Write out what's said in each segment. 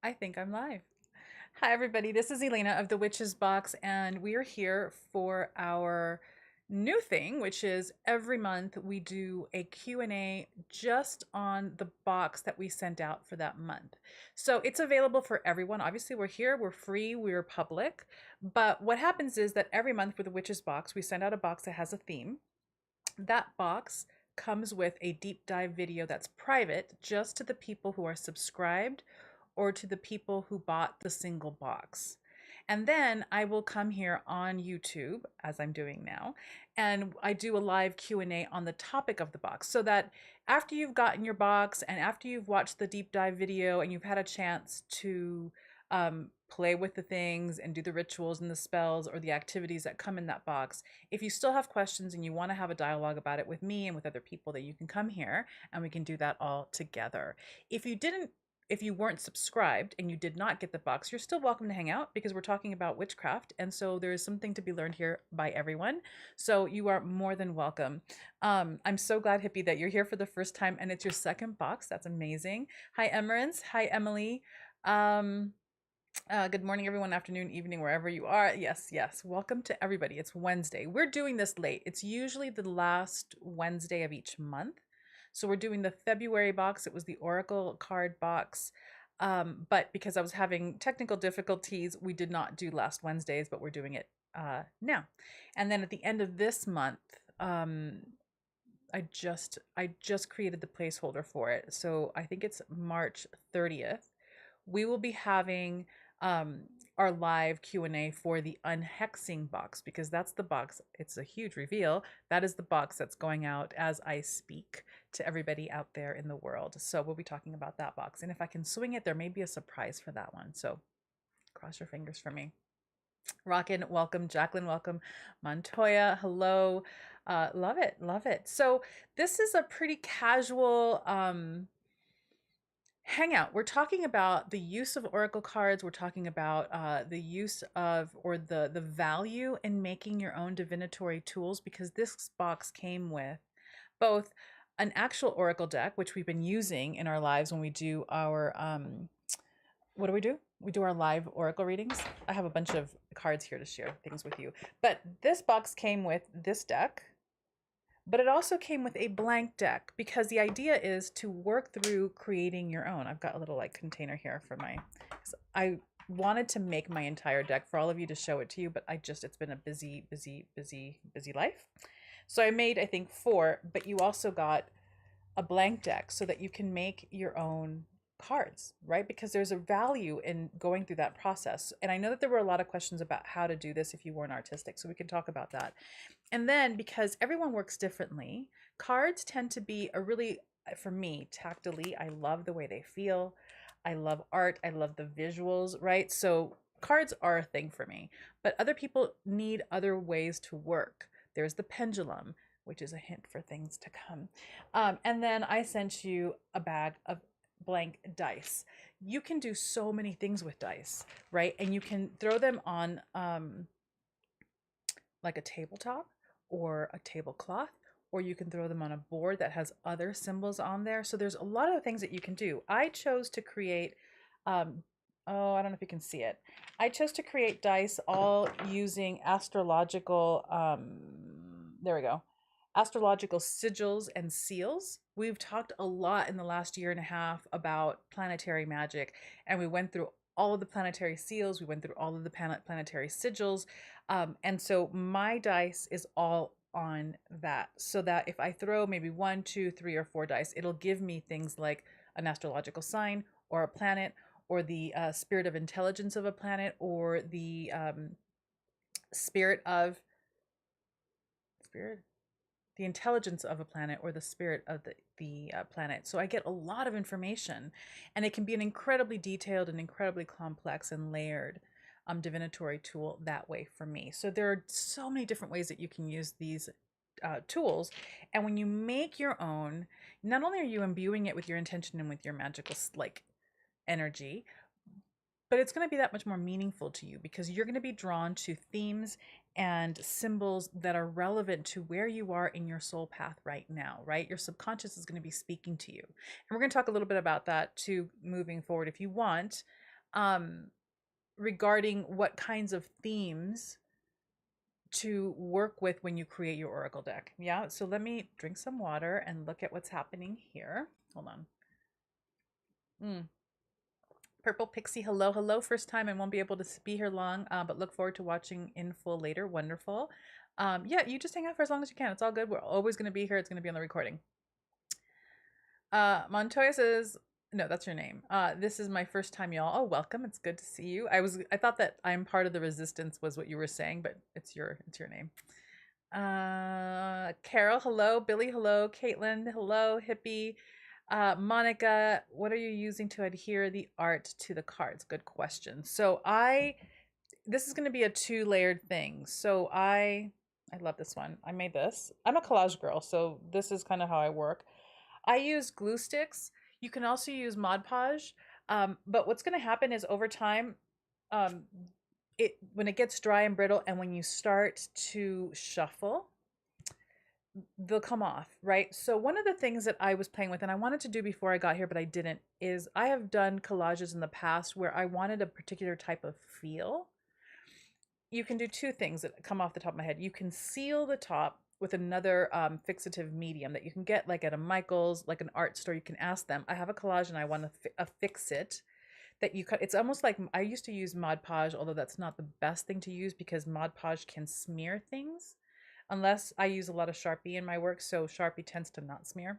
I think I'm live. Hi, everybody. This is Elena of the Witch's Box, and we are here for our new thing, which is every month we do a Q&A just on the box that we sent out for that month. So it's available for everyone. Obviously, we're here, we're free, we're public. But what happens is that every month for the Witch's Box, we send out a box that has a theme. That box comes with a deep dive video that's private just to the people who are subscribed or to the people who bought the single box. And then I will come here on YouTube, as I'm doing now, and I do a live Q&A on the topic of the box, so that after you've gotten your box and after you've watched the deep dive video and you've had a chance to play with the things and do the rituals and the spells or the activities that come in that box, if you still have questions and you want to have a dialogue about it with me and with other people, that you can come here and we can do that all together. If you weren't subscribed and you did not get the box, you're still welcome to hang out because we're talking about witchcraft. And so there is something to be learned here by everyone. So you are more than welcome. I'm so glad, Hippie, that you're here for the first time and it's your second box. That's amazing. Hi, Emerence. Hi, Emily. Good morning, everyone, afternoon, evening, wherever you are. Yes, yes. Welcome to everybody. It's Wednesday. We're doing this late. It's usually the last Wednesday of each month. So we're doing the February box. It was the Oracle card box. But because I was having technical difficulties, we did not do last Wednesdays, but we're doing it now. And then at the end of this month, I just created the placeholder for it. So I think it's March 30th. We will be having our live Q&A for the unhexing box, because that's the box. It's a huge reveal. That is the box that's going out as I speak to everybody out there in the world. So we'll be talking about that box. And if I can swing it, there may be a surprise for that one. So cross your fingers for me. Rockin', welcome. Jacqueline, welcome. Montoya, hello. Love it, love it. So this is a pretty casual hangout. We're talking about the use of oracle cards. We're talking about the use of, or the value in making your own divinatory tools, because this box came with both an actual oracle deck, which we've been using in our lives when we do our what do? We do our live oracle readings. I have a bunch of cards here to share things with you. But this box came with this deck, but it also came with a blank deck, because the idea is to work through creating your own. I've got a little like container here for I wanted to make my entire deck for all of you to show it to you, but it's been a busy life. So I made, I think, 4, but you also got a blank deck so that you can make your own cards, right? Because there's a value in going through that process. And I know that there were a lot of questions about how to do this if you weren't artistic, so we can talk about that. And then, because everyone works differently, cards tend to be a really, for me, tactily, I love the way they feel. I love art. I love the visuals, right? So cards are a thing for me, but other people need other ways to work. There's the pendulum, which is a hint for things to come. And then I sent you a bag of blank dice. You can do so many things with dice, right? And you can throw them on like a tabletop or a tablecloth, or you can throw them on a board that has other symbols on there. So there's a lot of things that you can do. I chose to create, oh, I don't know if you can see it. I chose to create dice all using astrological, there we go, astrological sigils and seals. We've talked a lot in the last year and a half about planetary magic, and we went through all of the planetary seals. We went through all of the planetary sigils. And so my dice is all on that, so that if I throw maybe 1, 2, 3, or 4 dice, it'll give me things like an astrological sign or a planet, or the spirit of intelligence of a planet, or the spirit of the intelligence of a planet, or the spirit of the planet. So I get a lot of information, and it can be an incredibly detailed and incredibly complex and layered divinatory tool that way for me. So there are so many different ways that you can use these tools. And when you make your own, not only are you imbuing it with your intention and with your magical like energy, but it's going to be that much more meaningful to you, because you're going to be drawn to themes and symbols that are relevant to where you are in your soul path right now, right? Your subconscious is going to be speaking to you. And we're going to talk a little bit about that too moving forward. If you want, um, regarding what kinds of themes to work with when you create your oracle deck. Yeah, so let me drink some water and look at what's happening here. Hold on. Purple Pixie, hello, hello. First time and won't be able to be here long, but look forward to watching in full later. Wonderful. Yeah, you just hang out for as long as you can. It's all good. We're always going to be here. It's going to be on the recording. Montoya says, no, that's your name. This is my first time, y'all. Oh, welcome. It's good to see you. I thought that I'm part of the resistance was what you were saying, but it's your name. Carol, hello. Billy, hello. Caitlin, hello. Hippie. Monica, what are you using to adhere the art to the cards? Good question. So this is going to be a 2-layered thing. So I love this one. I made this. I'm a collage girl, so this is kind of how I work. I use glue sticks. You can also use Mod Podge. But what's going to happen is over time, when it gets dry and brittle, and when you start to shuffle, they'll come off, right? So one of the things that I was playing with and I wanted to do before I got here, but I didn't, is I have done collages in the past where I wanted a particular type of feel. You can do 2 things that come off the top of my head. You can seal the top with another fixative medium that you can get like at a Michael's, like an art store. You can ask them, I have a collage and I want to affix it. That you cut. It's almost like I used to use Mod Podge, although that's not the best thing to use because Mod Podge can smear things. Unless I use a lot of Sharpie in my work, so Sharpie tends to not smear.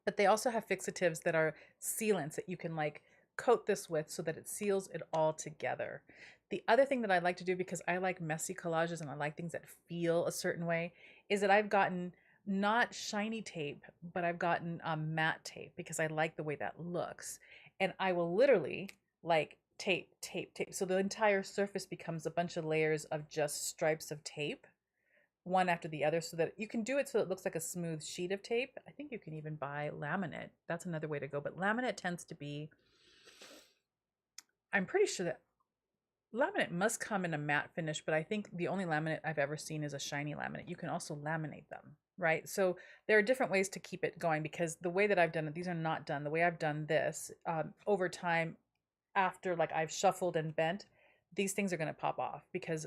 But they also have fixatives that are sealants that you can like coat this with so that it seals it all together. The other thing that I like to do, because I like messy collages and I like things that feel a certain way, is that I've gotten not shiny tape, but I've gotten matte tape because I like the way that looks. And I will literally like tape. So the entire surface becomes a bunch of layers of just stripes of tape, one after the other, so that you can do it so it looks like a smooth sheet of tape. I think you can even buy laminate. That's another way to go. But laminate tends to be, I'm pretty sure that laminate must come in a matte finish, but I think the only laminate I've ever seen is a shiny laminate. You can also laminate them, right? So there are different ways to keep it going, because the way that I've done it, these are not done. The way I've done this, over time, after like I've shuffled and bent, these things are going to pop off because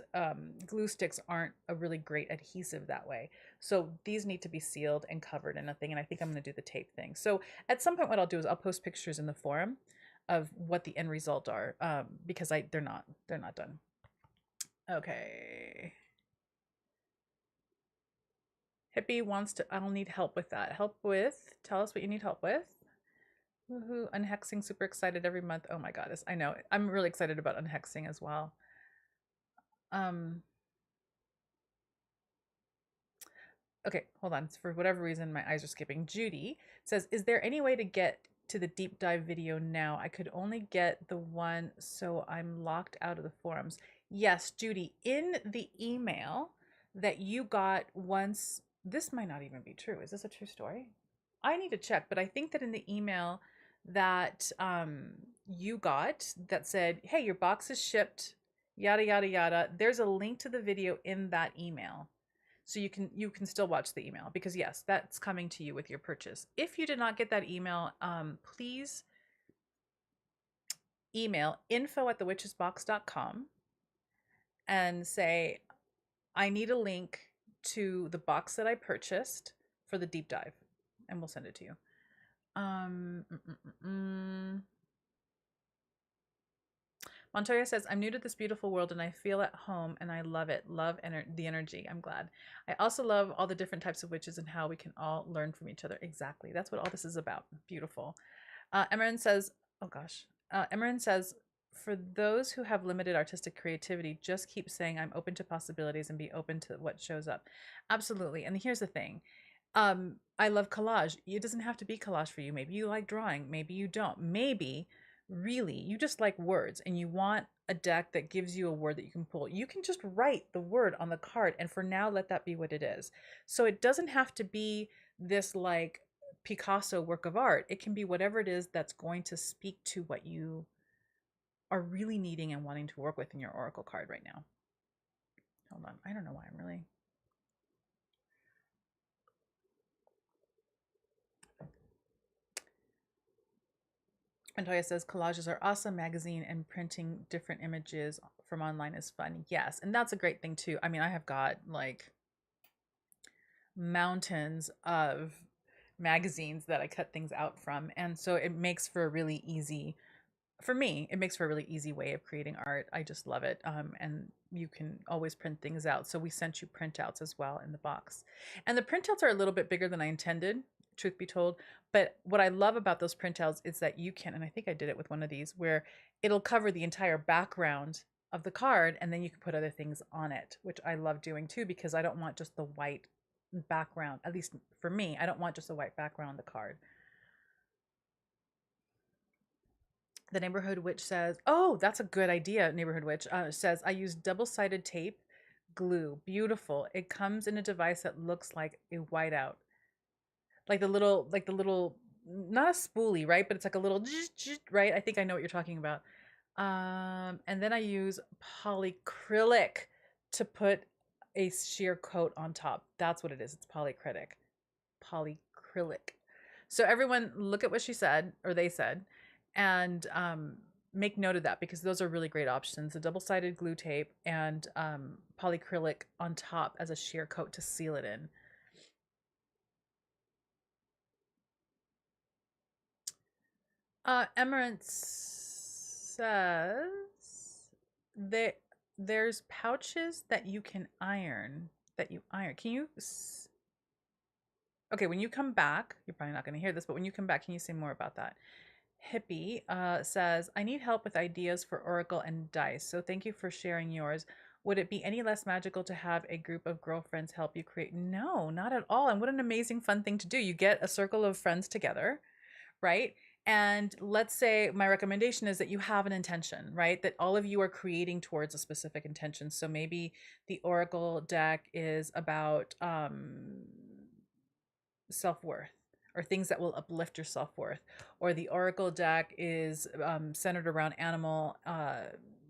glue sticks aren't a really great adhesive that way. So these need to be sealed and covered in a thing. And I think I'm going to do the tape thing. So at some point, what I'll do is I'll post pictures in the forum of what the end result are, because they're not done. Okay. Hippie wants to, I'll need help with that. Help with, tell us what you need help with. Woohoo, unhexing, super excited every month. Oh my goddess, I know. I'm really excited about unhexing as well. Okay, hold on. For whatever reason, my eyes are skipping. Judy says, is there any way to get to the deep dive video now? I could only get the one, so I'm locked out of the forums. Yes, Judy, in the email that you got once, this might not even be true. Is this a true story? I need to check, but I think that in the email that you got that said, hey, your box is shipped, yada, yada, yada, there's a link to the video in that email. So you can still watch the email, because yes, that's coming to you with your purchase. If you did not get that email, please email info@thewitchesbox.com and say, I need a link to the box that I purchased for the deep dive, and we'll send it to you. Montoya says, I'm new to this beautiful world and I feel at home and I love it. Love the energy. I'm glad. I also love all the different types of witches and how we can all learn from each other. Exactly. That's what all this is about. Beautiful. Emerin says, oh gosh. Emerin says, for those who have limited artistic creativity, just keep saying I'm open to possibilities and be open to what shows up. Absolutely. And here's the thing. I love collage. It doesn't have to be collage for you. Maybe you like drawing. Maybe you don't. Maybe really you just like words and you want a deck that gives you a word that you can pull. You can just write the word on the card, and for now let that be what it is. So it doesn't have to be this like Picasso work of art. It can be whatever it is that's going to speak to what you are really needing and wanting to work with in your oracle card right now. Hold on, I don't know why I'm really Antoya says collages are awesome. Magazine and printing different images from online is fun. Yes, and that's a great thing too. I mean, I have got like mountains of magazines that I cut things out from, and so it makes for a really easy, for me, it makes for a really easy way of creating art. I just love it. And you can always print things out. So we sent you printouts as well in the box. And the printouts are a little bit bigger than I intended, truth be told. But what I love about those printouts is that you can, and I think I did it with one of these, where it'll cover the entire background of the card and then you can put other things on it, which I love doing too, because I don't want just the white background. At least for me, I don't want just a white background on the card. The Neighborhood Witch says, oh, that's a good idea. Neighborhood Witch says, I use double-sided tape glue. Beautiful. It comes in a device that looks like a whiteout. Like the little, not a spoolie, right? But it's like a little, right? I think I know what you're talking about. And then I use polyacrylic to put a sheer coat on top. That's what it is. It's polyacrylic. Polyacrylic. So everyone look at what she said, or they said, and make note of that, because those are really great options. The double-sided glue tape and polyacrylic on top as a sheer coat to seal it in. Emerence says that there's pouches that you can iron, Can you? Okay, when you come back, you're probably not going to hear this, but when you come back, can you say more about that? Hippie says, I need help with ideas for Oracle and dice, so thank you for sharing yours. Would it be any less magical to have a group of girlfriends help you create? No, not at all. And what an amazing, fun thing to do. You get a circle of friends together, right? And let's say my recommendation is that you have an intention, right? That all of you are creating towards a specific intention. So maybe the Oracle deck is about self-worth, or things that will uplift your self-worth, or the Oracle deck is centered around animal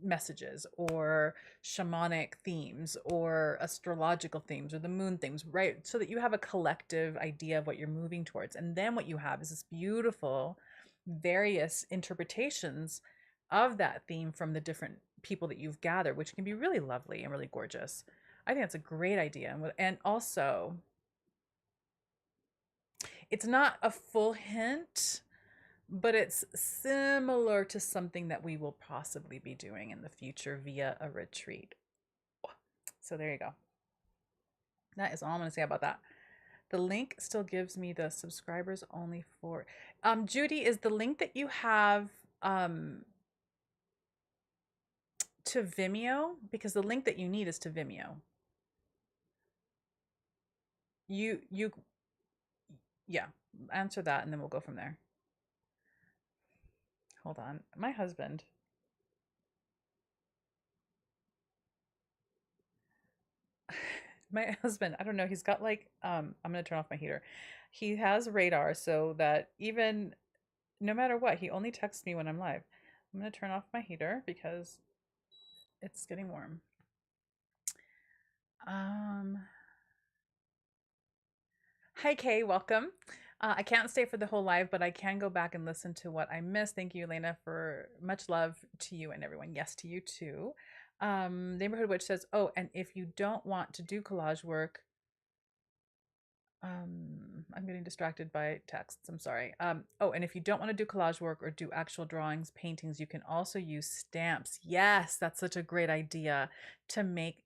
messages, or shamanic themes, or astrological themes, or the moon themes, right? So that you have a collective idea of what you're moving towards. And then what you have is this beautiful various interpretations of that theme from the different people that you've gathered, which can be really lovely and really gorgeous. I think that's a great idea. And also, it's not a full hint, but it's similar to something that we will possibly be doing in the future via a retreat. So there you go. That is all I'm going to say about that. The link still gives me the subscribers only for Judy, is the link that you have to Vimeo? Because the link that you need is to Vimeo. You yeah, answer that and then we'll go from there. Hold on. My husband. My husband, I don't know, he's got like I'm going to turn off my heater. He has radar so that even no matter what, he only texts me when I'm live. I'm going to turn off my heater because it's getting warm. Hi Kay, welcome. I can't stay for the whole live, but I can go back and listen to what I missed. Thank you, Elena, for much love to you and everyone. Yes, to you too. Neighborhood Witch says, oh, and if you don't want to do collage work, I'm getting distracted by texts. I'm sorry. Oh, and if you don't want to do collage work or do actual drawings, paintings, you can also use stamps. Yes, that's such a great idea to make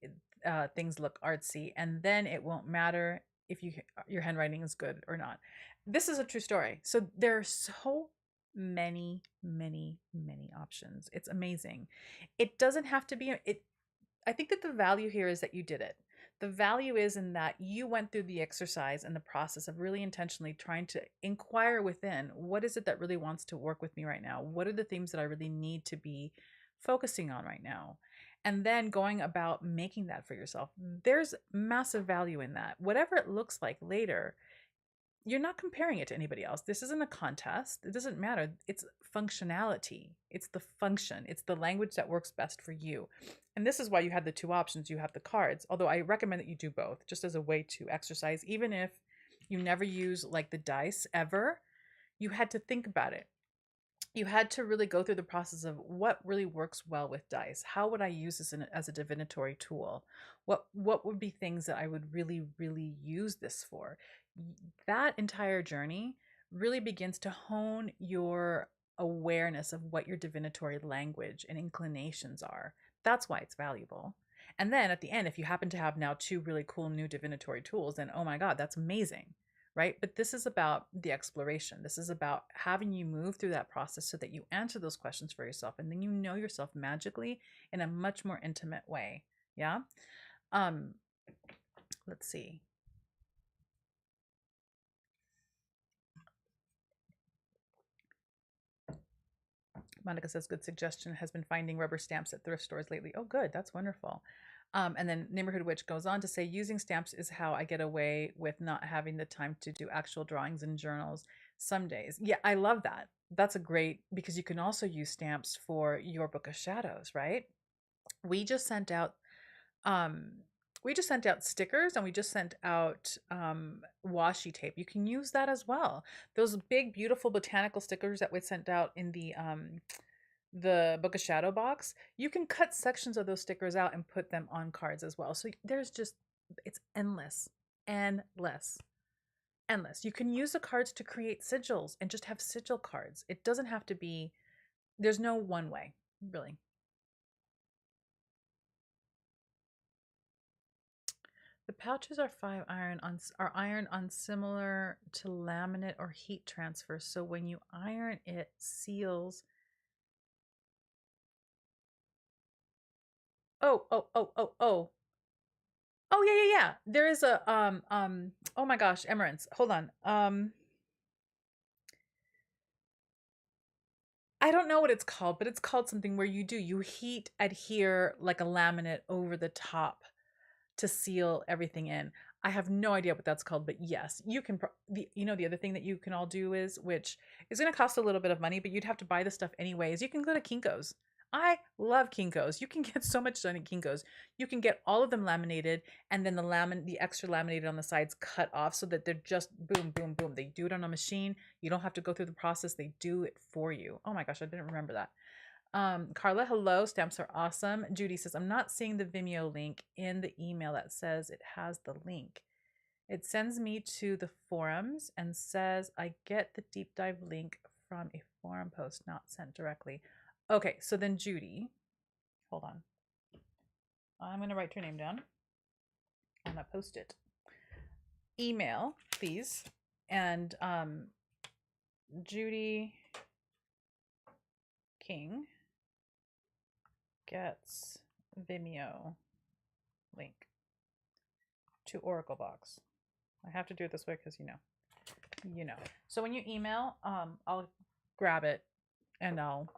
things look artsy, and then it won't matter if your handwriting is good or not. This is a true story. So there are so many, many, many options. It's amazing. It doesn't have to be it. I think that the value here is that you did it. The value is in that you went through the exercise and the process of really intentionally trying to inquire within, what is it that really wants to work with me right now? What are the things that I really need to be focusing on right now? And then going about making that for yourself. There's massive value in that. Whatever it looks like later, you're not comparing it to anybody else. This isn't a contest. It doesn't matter. It's functionality. It's the function. It's the language that works best for you. And this is why you had the two options. You have the cards, although I recommend that you do both just as a way to exercise. Even if you never use like the dice ever, you had to think about it. you had to really go through the process of what really works well with dice. How would I use this as a divinatory tool? What would be things that I would really use this for? That entire journey really begins to hone your awareness of what your divinatory language and inclinations are. That's why it's valuable. And then at the end, if you happen to have now two really cool new divinatory tools, then oh my God, that's amazing, right? But this is about the exploration. This is about having you move through that process so that you answer those questions for yourself and then you know yourself magically in a much more intimate way. Yeah. Um, let's see. Monica says, good suggestion. Has been finding rubber stamps at thrift stores lately. Oh, good. That's wonderful. And then Neighborhood Witch goes on to say, using stamps is how I get away with not having the time to do actual drawings and journals some days. Yeah, I love that. That's a great, because you can also use stamps for your Book of Shadows, right? We just sent out um we just sent out stickers and we just sent out washi tape. You can use that as well. Those big beautiful botanical stickers that we sent out in the Book of Shadow box, you can cut sections of those stickers out and put them on cards as well. So there's just, it's endless, endless, endless. You can use the cards to create sigils and just have sigil cards. It doesn't have to be, there's no one way, really. The pouches are iron on similar to laminate or heat transfer. So when you iron it seals. Oh. Oh yeah. There is a oh my gosh, Emerance. Hold on. I don't know what it's called, but it's called something where you heat adhere like a laminate over the top to seal everything in. I have no idea what that's called, but yes, you can. The other thing that you can all do is, which is going to cost a little bit of money, but you'd have to buy the stuff anyways. You can go to Kinko's. I love Kinko's. You can get so much done at Kinko's. You can get all of them laminated, and then the extra laminated on the sides cut off so that they're just boom, boom, boom. They do it on a machine. You don't have to go through the process. They do it for you. Oh my gosh, I didn't remember that. Carla, hello. Stamps are awesome. Judy says, I'm not seeing the Vimeo link in the email that says it has the link. It sends me to the forums and says I get the deep dive link from a forum post, not sent directly. Okay, so then Judy, hold on. I'm going to write your name down on that post it. Email, please. And Judy King gets Vimeo link to Oracle box. I have to do it this way because you know. So when you email, I'll grab it and I'll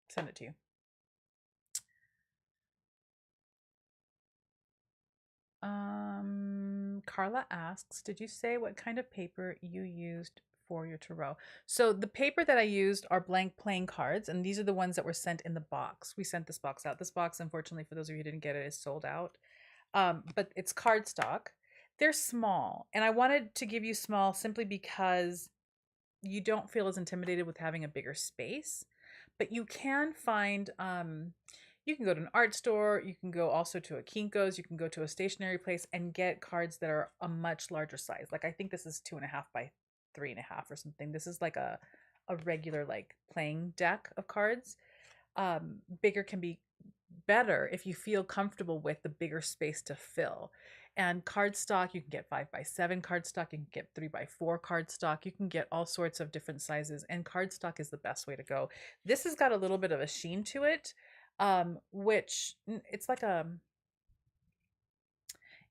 send it to you. Carla asks, did you say what kind of paper you used for your tarot? So the paper that I used are blank playing cards, and these are the ones that were sent in the box. We sent this box out. This box, unfortunately, for those of you who didn't get it, is sold out. But it's cardstock. They're small, and I wanted to give you small simply because you don't feel as intimidated with having a bigger space. But you can find you can go to an art store, you can go also to a Kinko's, you can go to a stationery place and get cards that are a much larger size. Like I think this is 2.5 by 3.5 or something. This is like a regular like playing deck of cards. Bigger can be better if you feel comfortable with the bigger space to fill. And cardstock, you can get 5x7 cardstock, you can get 3x4 cardstock, you can get all sorts of different sizes, and cardstock is the best way to go. This has got a little bit of a sheen to it, which it's like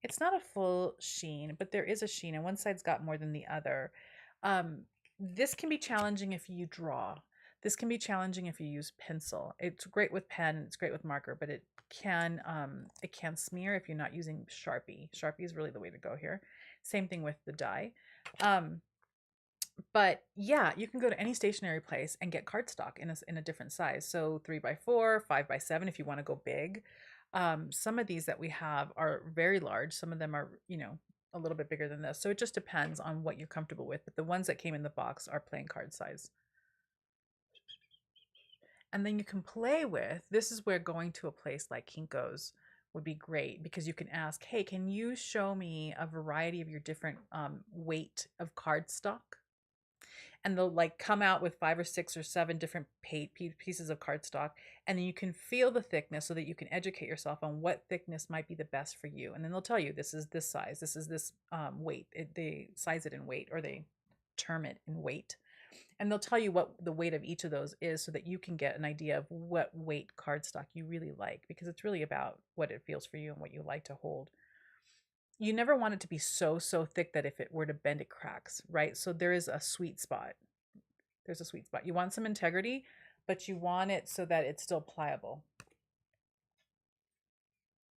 it's not a full sheen, but there is a sheen, and one side's got more than the other. This can be challenging if you draw. This can be challenging if you use pencil. It's great with pen, it's great with marker, but it can smear if you're not using Sharpie. Sharpie is really the way to go here. Same thing with the die. But yeah, you can go to any stationery place and get cardstock in a different size. So 3x4, 5x7 if you want to go big. Some of these that we have are very large. Some of them are, a little bit bigger than this. So it just depends on what you're comfortable with. But the ones that came in the box are plain card size. And then you can play with, this is where going to a place like Kinko's would be great, because you can ask, hey, can you show me a variety of your different weight of cardstock? And they'll like come out with 5 or 6 or 7 different pieces of cardstock, and then you can feel the thickness so that you can educate yourself on what thickness might be the best for you. And then they'll tell you, this is this size, this is this weight. They size it in weight, or they term it in weight, and they'll tell you what the weight of each of those is, so that you can get an idea of what weight cardstock you really like, because it's really about what it feels for you and what you like to hold. You never want it to be so thick that if it were to bend, it cracks, right? So there is a sweet spot. There's a sweet spot. You want some integrity, but you want it so that it's still pliable.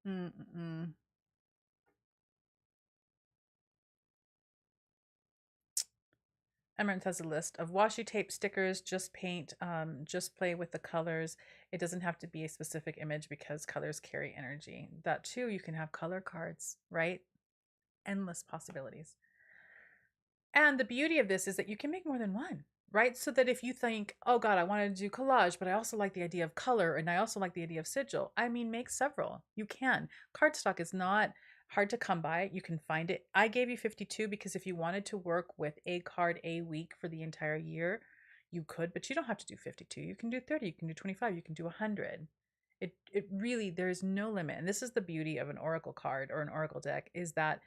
Mm-mm. Emerald has a list of washi tape, stickers, just paint, just play with the colors. It doesn't have to be a specific image because colors carry energy. That too, you can have color cards, right? Endless possibilities. And the beauty of this is that you can make more than one, right? So that if you think, oh God, I wanted to do collage, but I also like the idea of color and I also like the idea of sigil, I mean, make several. You can. Cardstock is not hard to come by. You can find it. I gave you 52 because if you wanted to work with a card a week for the entire year, you could, but you don't have to do 52. You can do 30, you can do 25, you can do 100. It really, there's no limit. And this is the beauty of an oracle card or an oracle deck, is that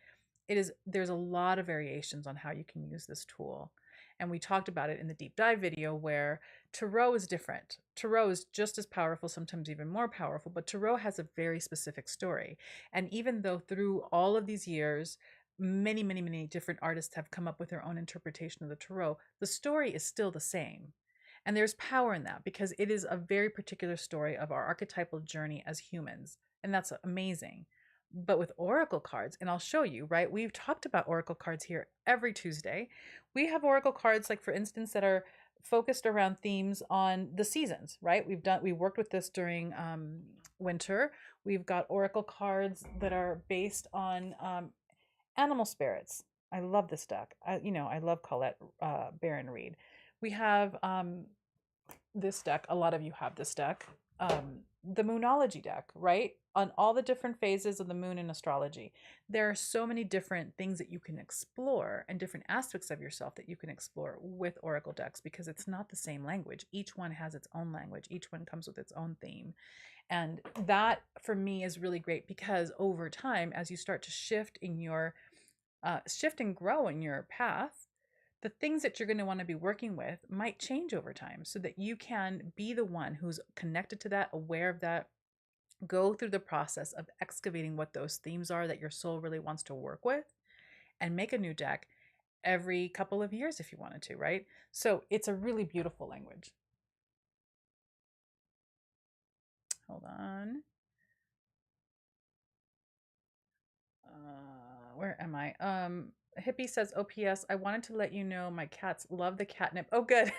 there's a lot of variations on how you can use this tool. And we talked about it in the deep dive video, where tarot is different. Tarot is just as powerful, sometimes even more powerful, but tarot has a very specific story. And even though through all of these years, many different artists have come up with their own interpretation of the tarot, the story is still the same. And there's power in that, because it is a very particular story of our archetypal journey as humans. And that's amazing. But with oracle cards, and I'll show you, right? We've talked about oracle cards here every Tuesday. We have oracle cards, like for instance, that are focused around themes on the seasons, right? We worked with this during winter. We've got oracle cards that are based on animal spirits. I love this deck. I love Colette Baron Reed. We have this deck. A lot of you have this deck. The Moonology deck, right? On all the different phases of the moon in astrology. There are so many different things that you can explore, and different aspects of yourself that you can explore with oracle decks, because it's not the same language. Each one has its own language. Each one comes with its own theme. And that for me is really great, because over time, as you start to shift and grow in your path, the things that you're going to want to be working with might change over time, so that you can be the one who's connected to that, aware of that, go through the process of excavating what those themes are that your soul really wants to work with, and make a new deck every couple of years if you wanted to, right? So it's a really beautiful language. Hold on. Where am I? Hippie says, OPS, I wanted to let you know my cats love the catnip. Oh, good.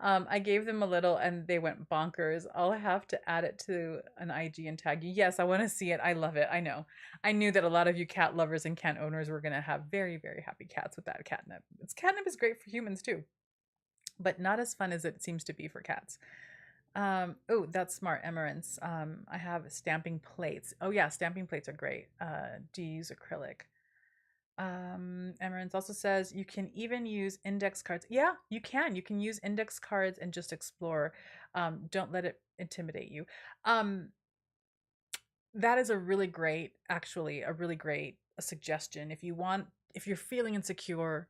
I gave them a little and they went bonkers. I'll have to add it to an IG and tag you. Yes, I want to see it. I love it. I know. I knew that a lot of you cat lovers and cat owners were going to have very happy cats with that catnip. Catnip is great for humans too, but not as fun as it seems to be for cats. Oh, that's smart, Emerence. I have stamping plates. Oh yeah, stamping plates are great. Do you use acrylic? Emerence also says you can even use index cards. Yeah, you can. You can use index cards and just explore. Don't let it intimidate you. That is a really great, actually, a really great suggestion. If you're feeling insecure,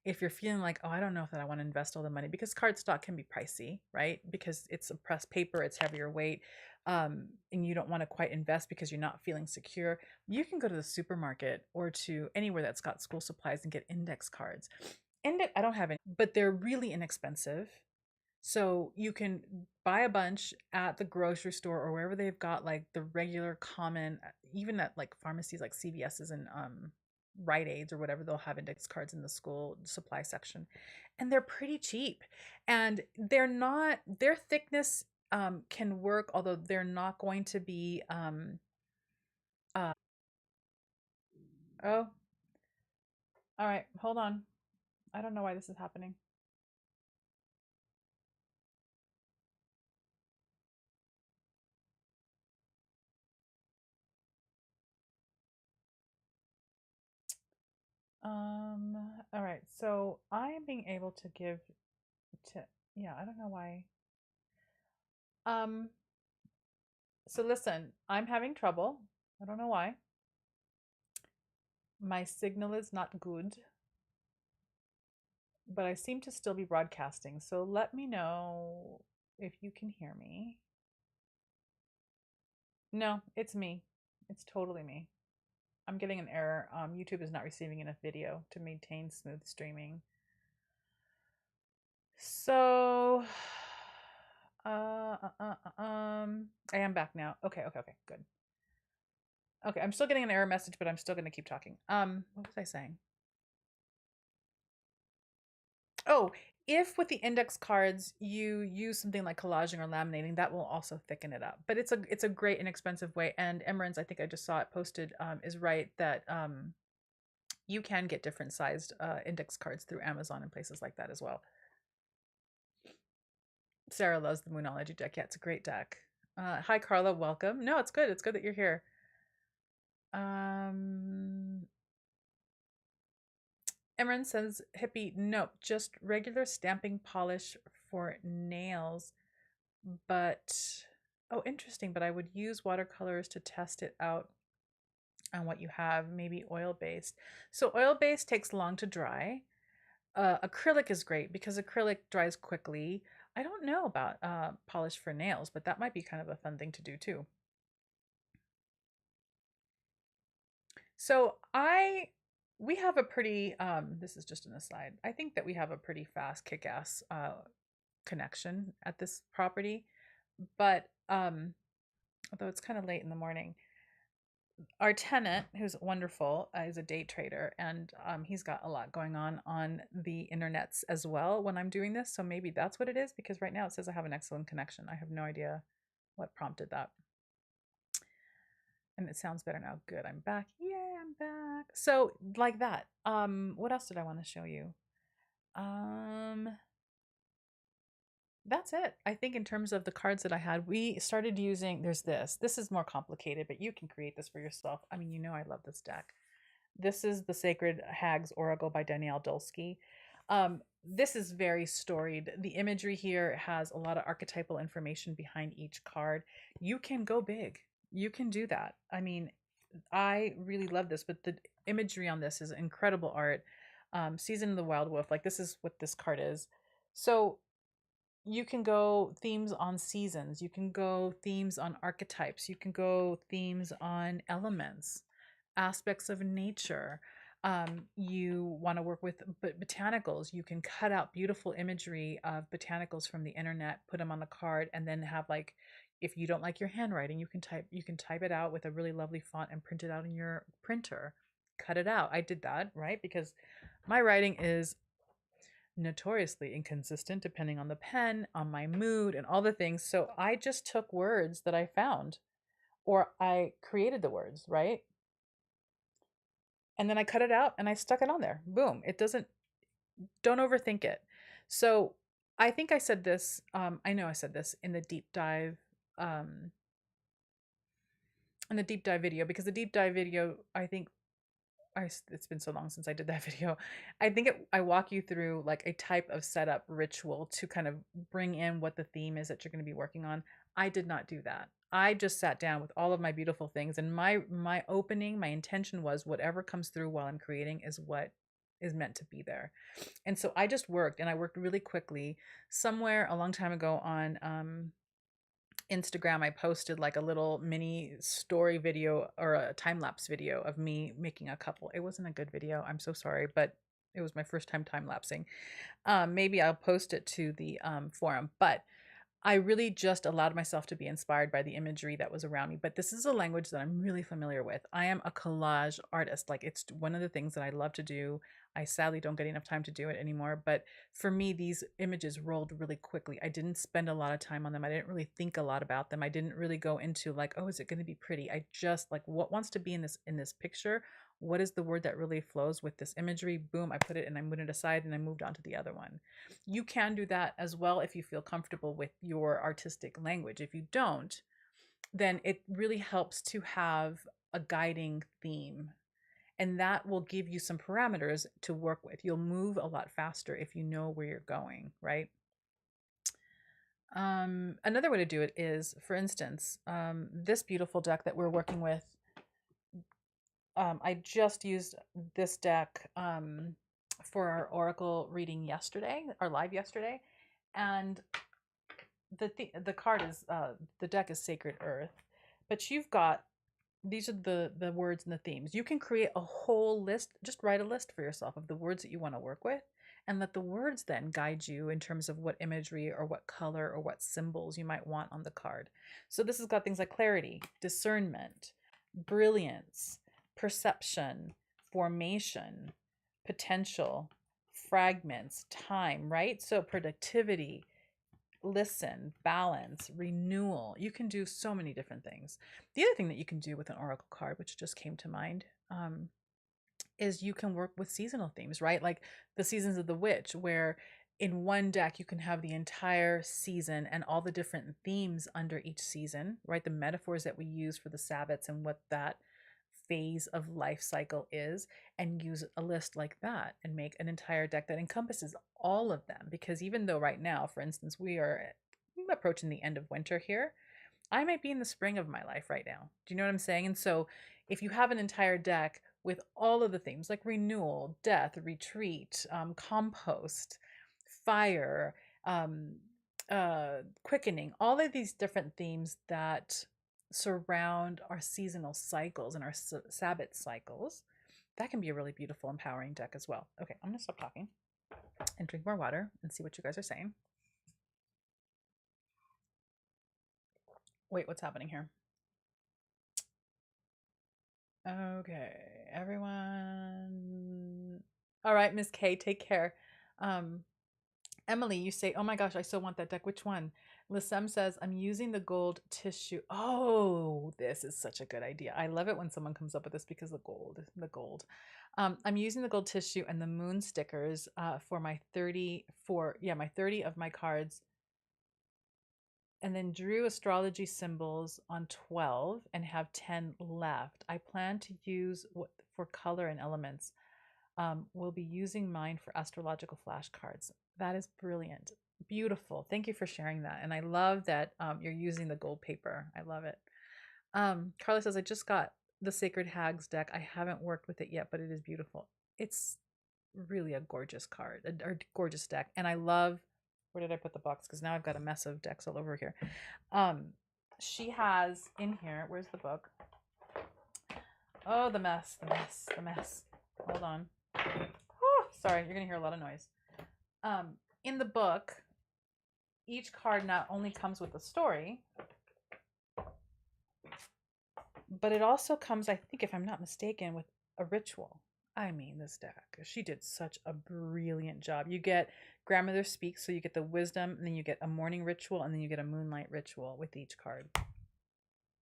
if you're feeling like, oh, I don't know that I want to invest all the money, because cardstock can be pricey, right? Because it's a pressed paper, it's heavier weight, and you don't want to quite invest because you're not feeling secure. You can go to the supermarket or to anywhere that's got school supplies and get index cards. I don't have any, but they're really inexpensive. So you can buy a bunch at the grocery store or wherever they've got like the regular common, even at like pharmacies like CVS's and Rite Aids or whatever, they'll have index cards in the school supply section. And they're pretty cheap. And their thickness can work, although they're not going to be oh, all right, hold on. I don't know why this is happening. All right. So I am being able to give to, yeah, I don't know why. Um, so listen, I'm having trouble. I don't know why. My signal is not good, but I seem to still be broadcasting. So let me know if you can hear me. No, it's me. It's totally me. I'm getting an error. YouTube is not receiving enough video to maintain smooth streaming. So, I am back now. Okay, okay, okay, good. Okay, I'm still getting an error message, but I'm still going to keep talking. What was I saying? Oh, if with the index cards you use something like collaging or laminating, that will also thicken it up. But it's a great inexpensive way. And Emerins, I think I just saw it posted, is right that you can get different sized index cards through Amazon and places like that as well. Sarah loves the Moonology deck. Yeah, it's a great deck. Hi, Carla. Welcome. No, it's good. It's good that you're here. Emran says, hippie, nope, just regular stamping polish for nails. But, oh, interesting. But I would use watercolors to test it out on what you have, maybe oil based. So, oil based takes long to dry. Acrylic is great because acrylic dries quickly. I don't know about polish for nails, but that might be kind of a fun thing to do too. So we have a pretty, this is just an aside. I think that we have a pretty fast kick-ass connection at this property, but although it's kind of late in the morning, our tenant, who's wonderful, is a day trader, and he's got a lot going on the internets as well when I'm doing this. So maybe that's what it is, because right now it says I have an excellent connection. I have no idea what prompted that. And it sounds better now. Good. I'm back. Yeah, I'm back. So like that. What else did I want to show you? Um, that's it. I think in terms of the cards that I had, we started using, there's this. This is more complicated, but you can create this for yourself. I mean, you know I love this deck. This is the Sacred Hags Oracle by Danielle Dulsky. This is very storied. The imagery here has a lot of archetypal information behind each card. You can go big. You can do that. I mean, I really love this, but the imagery on this is incredible art. Season of the Wild Wolf, like this is what this card is. So you can go themes on seasons, you can go themes on archetypes, you can go themes on elements, aspects of nature. You want to work with botanicals, you can cut out beautiful imagery of botanicals from the internet, put them on the card, and then have, like, if you don't like your handwriting, you can type it out with a really lovely font and print it out in your printer. Cut it out. I did that, right? Because my writing is notoriously inconsistent depending on the pen, on my mood, and all the things. So I just took words that I found, or I created the words, right? And then I cut it out and I stuck it on there. Boom. It doesn't, don't overthink it. So I think I said this, I know I said this um, in the deep dive video, because the deep dive video, I think it's been so long since I did that video. I think I walk you through like a type of setup ritual to kind of bring in what the theme is that you're going to be working on. I did not do that. I just sat down with all of my beautiful things, and my opening, my intention was whatever comes through while I'm creating is what is meant to be there. And so I just worked, and I worked really quickly. Somewhere a long time ago on Instagram, I posted like a little mini story video or a time lapse video of me making a couple. It wasn't a good video. I'm so sorry, but it was my first time lapsing. Maybe I'll post it to the forum, but I really just allowed myself to be inspired by the imagery that was around me. But this is a language that I'm really familiar with. I am a collage artist. Like, it's one of the things that I love to do. I sadly don't get enough time to do it anymore. But for me, these images rolled really quickly. I didn't spend a lot of time on them. I didn't really think a lot about them. I didn't really go into like, oh, is it going to be pretty? I just like, what wants to be in this picture? What is the word that really flows with this imagery? Boom, I put it and I moved it aside and I moved on to the other one. You can do that as well if you feel comfortable with your artistic language. If you don't, then it really helps to have a guiding theme. And that will give you some parameters to work with. You'll move a lot faster if you know where you're going, right? Another way to do it is, for instance, this beautiful deck that we're working with. I just used this deck for our oracle reading yesterday, our live yesterday, and the card is the deck is Sacred Earth, but you've got these are the words and the themes. You can create a whole list, just write a list for yourself of the words that you want to work with, and let the words then guide you in terms of what imagery or what color or what symbols you might want on the card. So this has got things like clarity, discernment, brilliance, perception, formation, potential, fragments, time, right? So productivity, listen, balance, renewal. You can do so many different things. The other thing that you can do with an oracle card, which just came to mind, is you can work with seasonal themes, right? Like the seasons of the witch, where in one deck you can have the entire season and all the different themes under each season, right? The metaphors that we use for the Sabbats and what that phase of life cycle is, and use a list like that and make an entire deck that encompasses all of them. Because even though right now, for instance, we are approaching the end of winter here, I might be in the spring of my life right now. Do you know what I'm saying? And so if you have an entire deck with all of the themes like renewal, death, retreat, compost, fire, um, quickening, all of these different themes that surround our seasonal cycles and our Sabbath cycles, that can be a really beautiful, empowering deck as well. Okay, I'm going to stop talking and drink more water and see what you guys are saying. Wait, what's happening here? Okay, everyone. All right, Miss K, take care. Emily, you say, oh my gosh, I so want that deck. Which one? Lissem says, I'm using the gold tissue. Oh, this is such a good idea. I love it when someone comes up with this because the gold. I'm using the gold tissue and the moon stickers for my 30 of my cards, and then drew astrology symbols on 12 and have 10 left. I plan to use what for color and elements. We'll be using mine for astrological flashcards. That is brilliant. Beautiful. Thank you for sharing that. And I love that you're using the gold paper. I love it. Carla says, I just got the Sacred Hags deck. I haven't worked with it yet, but it is beautiful. It's really a gorgeous card, or gorgeous deck. And I love, where did I put the box? Because now I've got a mess of decks all over here. She has in here, where's the book? Oh, the mess. Hold on. Oh, sorry, you're gonna hear a lot of noise. In the book, each card not only comes with a story, but it also comes, I think, if I'm not mistaken, with a ritual. I mean, this deck, she did such a brilliant job. You get Grandmother Speaks, so you get the wisdom, and then you get a morning ritual, and then you get a moonlight ritual with each card.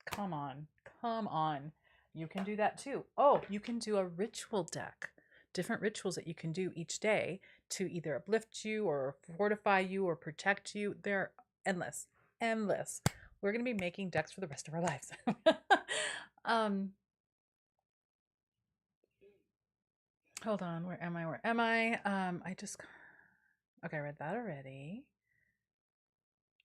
Come on. You can do that too. Oh, you can do a ritual deck. Different rituals that you can do each day to either uplift you or fortify you or protect you. They're endless. We're going to be making decks for the rest of our lives. Hold on. Where am I? Okay, I read that already.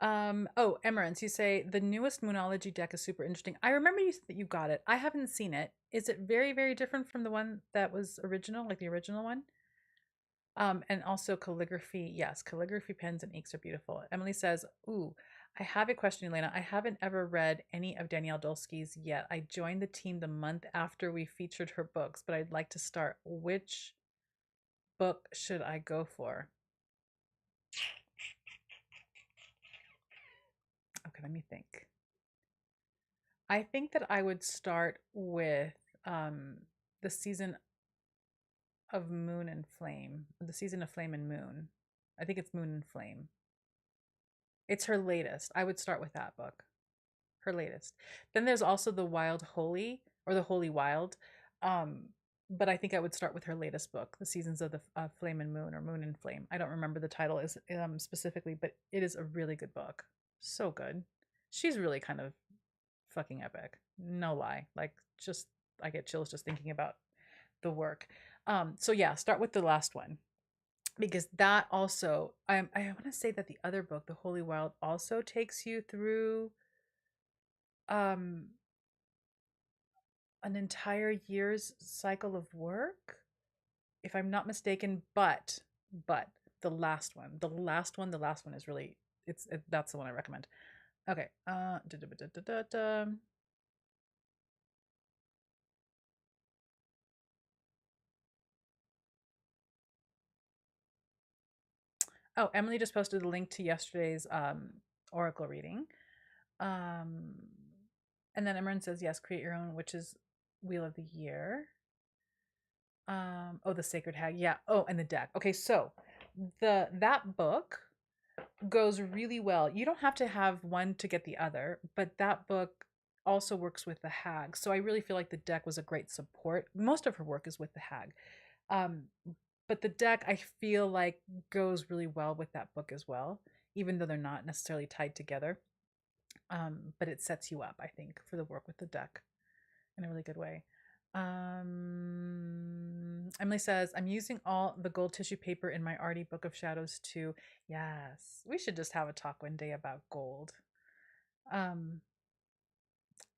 Oh, Emerance, you say the newest Moonology deck is super interesting. I remember you said that you got it. I haven't seen it. Is it very, very different from the one that was original, like the original one? And also calligraphy. Yes, calligraphy pens and inks are beautiful. Emily says, ooh, I have a question, Elena. I haven't ever read any of Danielle Dulsky's yet. I joined the team the month after we featured her books, but I'd like to start. Which book should I go for? Okay, let me think. I think that I would start with the season of Moon and Flame, the season of Flame and Moon. I think it's Moon and Flame. It's her latest. I would start with that book. Her latest. Then there's also the Wild Holy, or the Holy Wild. But I think I would start with her latest book, The Seasons of the Flame and Moon, or Moon and Flame. I don't remember the title is specifically, but it is a really good book. So good. She's really kind of fucking epic. No lie. Like, just, I get chills just thinking about the work. So yeah, start with the last one because that also I want to say that the other book, The Holy Wild, also takes you through um an entire year's cycle of work, if I'm not mistaken. But the last one is really that's the one I recommend. Okay. Oh, Emily just posted a link to yesterday's oracle reading. Um, and then Emran says, yes, create your own witch's wheel of the year. Oh, the Sacred Hag. Yeah. Oh, and the deck. Okay, so that book goes really well. You don't have to have one to get the other, but that book also works with the hag. So I really feel like the deck was a great support. Most of her work is with the hag. Um, but the deck I feel like goes really well with that book as well, even though they're not necessarily tied together. But it sets you up, I think, for the work with the deck in a really good way. Emily says, I'm using all the gold tissue paper in my Artie Book of Shadows too. Yes, we should just have a talk one day about gold.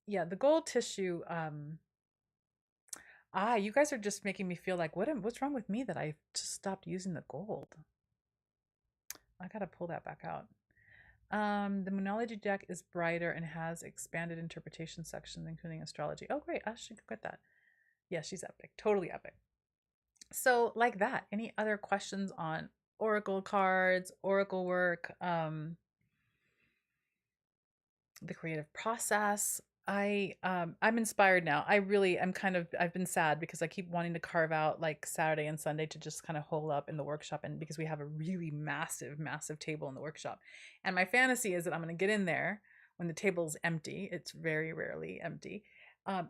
Yeah, the gold tissue. You guys are just making me feel like what's wrong with me that I just stopped using the gold. I gotta pull that back out. The Moonology deck is brighter and has expanded interpretation sections, including astrology. Oh, great. I should get that. Yeah, she's epic. Totally epic. So, like that, any other questions on oracle cards, oracle work, the creative process? I'm inspired now. I really am I've been sad because I keep wanting to carve out like Saturday and Sunday to just kind of hole up in the workshop, and because we have a really massive table in the workshop. And my fantasy is that I'm going to get in there when the table's empty. It's very rarely empty.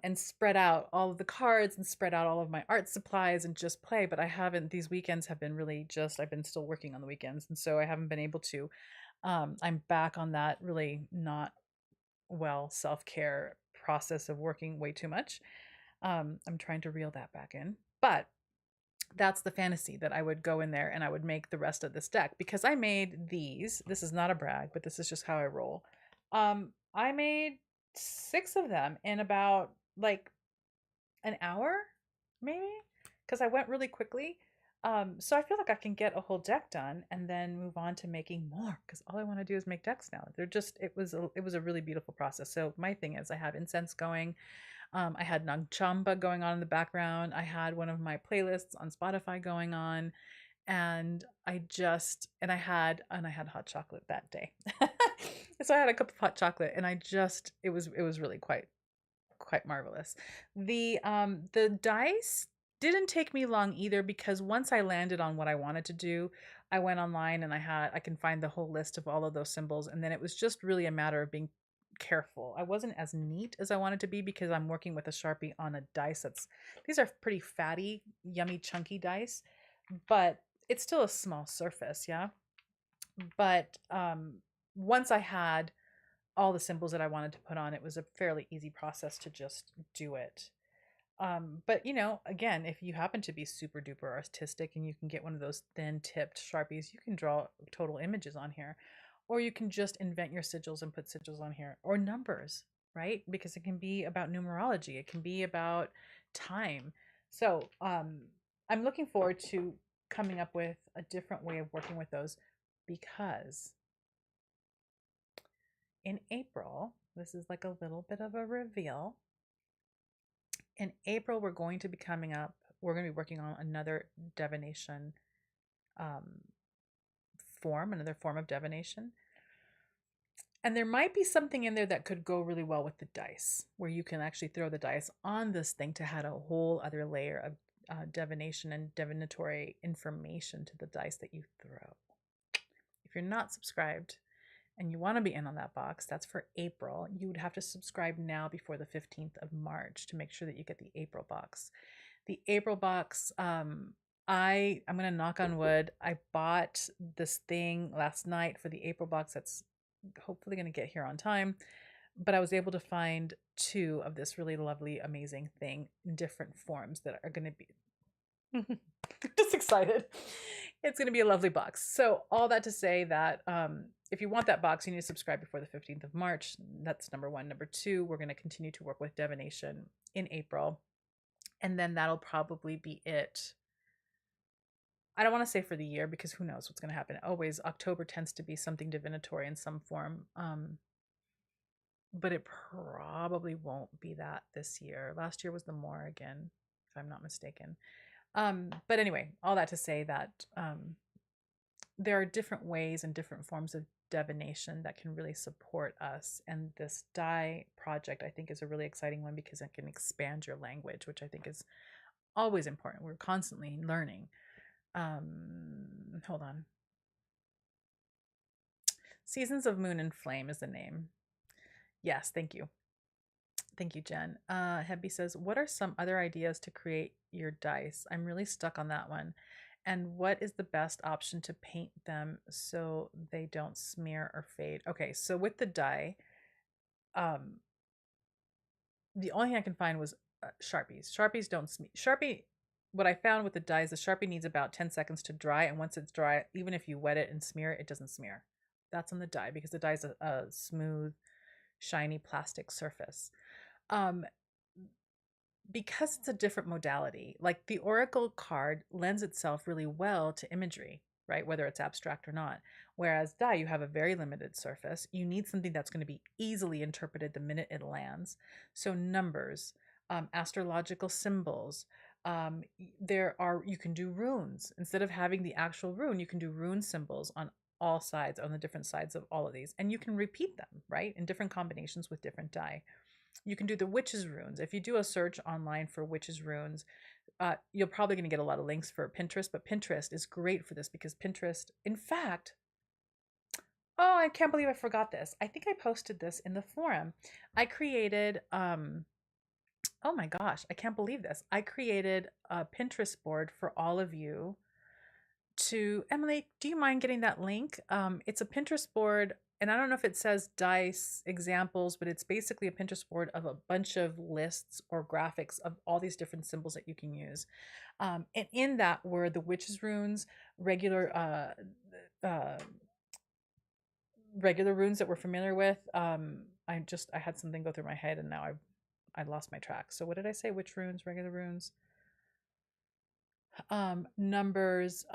And spread out all of the cards and spread out all of my art supplies and just play. But I haven't, these weekends have been really just, I've been still working on the weekends. And so I haven't been able to. I'm back on that really not well self-care process of working way too much. I'm trying to reel that back in. But that's the fantasy, that I would go in there and I would make the rest of this deck because I made these. This is not a brag, but this is just how I roll. I made 6 of them in about like an hour, maybe, because I went really quickly. So I feel like I can get a whole deck done and then move on to making more because all I want to do is make decks now. They're just it was a really beautiful process. So my thing is I have incense going. I had Nagchamba going on in the background. I had one of my playlists on Spotify going on, and I had hot chocolate that day. So I had a cup of hot chocolate, and it was really quite marvelous. The dice didn't take me long either because once I landed on what I wanted to do, I went online and I can find the whole list of all of those symbols, and then it was just really a matter of being careful. I wasn't as neat as I wanted to be because I'm working with a Sharpie on a dice these are pretty fatty, yummy, chunky dice, but it's still a small surface, yeah. But once I had all the symbols that I wanted to put on, it was a fairly easy process to just do it. But again, if you happen to be super duper artistic and you can get one of those thin tipped Sharpies, you can draw total images on here. Or you can just invent your sigils and put sigils on here, or numbers, right? Because it can be about numerology, it can be about time. So I'm looking forward to coming up with a different way of working with those because in April, this is like a little bit of a reveal. In April, we're going to be working on another divination um, another form of divination. And there might be something in there that could go really well with the dice, where you can actually throw the dice on this thing to add a whole other layer of divination and divinatory information to the dice that you throw. If you're not subscribed, and you want to be in on that box, that's for April. You would have to subscribe now before the 15th of March to make sure that you get the April box. The April box, I'm going to knock on wood. I bought this thing last night for the April box that's hopefully going to get here on time. but I was able to find two of this really lovely, amazing thing in different forms that are going to be just excited. It's going to be a lovely box. So all that to say that if you want that box, you need to subscribe before the 15th of March. That's number one. Number two, we're going to continue to work with divination in April. And then that'll probably be it. I don't want to say for the year because who knows what's going to happen. Always October tends to be something divinatory in some form. But it probably won't be that this year. Last year was the Morrigan, if I'm not mistaken. But anyway, all that to say that there are different ways and different forms of divination that can really support us. And this die project, I think, is a really exciting one because it can expand your language, which I think is always important. We're constantly learning. Hold on. Seasons of Moon and Flame is the name. Yes, thank you. Thank you, Jen. Hebby says, what are some other ideas to create your dice? I'm really stuck on that one. And what is the best option to paint them so they don't smear or fade? Okay, so with the die, the only thing I can find was Sharpies. Sharpies don't smear. Sharpie, what I found with the die is the Sharpie needs about 10 seconds to dry. And once it's dry, even if you wet it and smear it, it doesn't smear. That's on the die because the die is a smooth, shiny plastic surface. Because it's a different modality, like the Oracle card lends itself really well to imagery, right? Whether it's abstract or not. Whereas die, you have a very limited surface. You need something that's going to be easily interpreted the minute it lands. So numbers, astrological symbols. You can do runes. Instead of having the actual rune, you can do rune symbols on all sides, on the different sides of all of these. And you can repeat them, right? In different combinations with different die. You can do the witches runes. If you do a search online for witches runes, you're probably going to get a lot of links for Pinterest, but Pinterest is great for this because Pinterest, in fact, oh, I can't believe I forgot this. I think I posted this in the forum. I created, oh my gosh, I can't believe this. I created a Pinterest board for all of you to, Emily, do you mind getting that link? It's a Pinterest board, and I don't know if it says dice examples, but it's basically a Pinterest board of a bunch of lists or graphics of all these different symbols that you can use. And in that were the witches runes, regular regular runes that we're familiar with. I had something go through my head and now I lost my track. So what did I say? Witch runes, regular runes, numbers.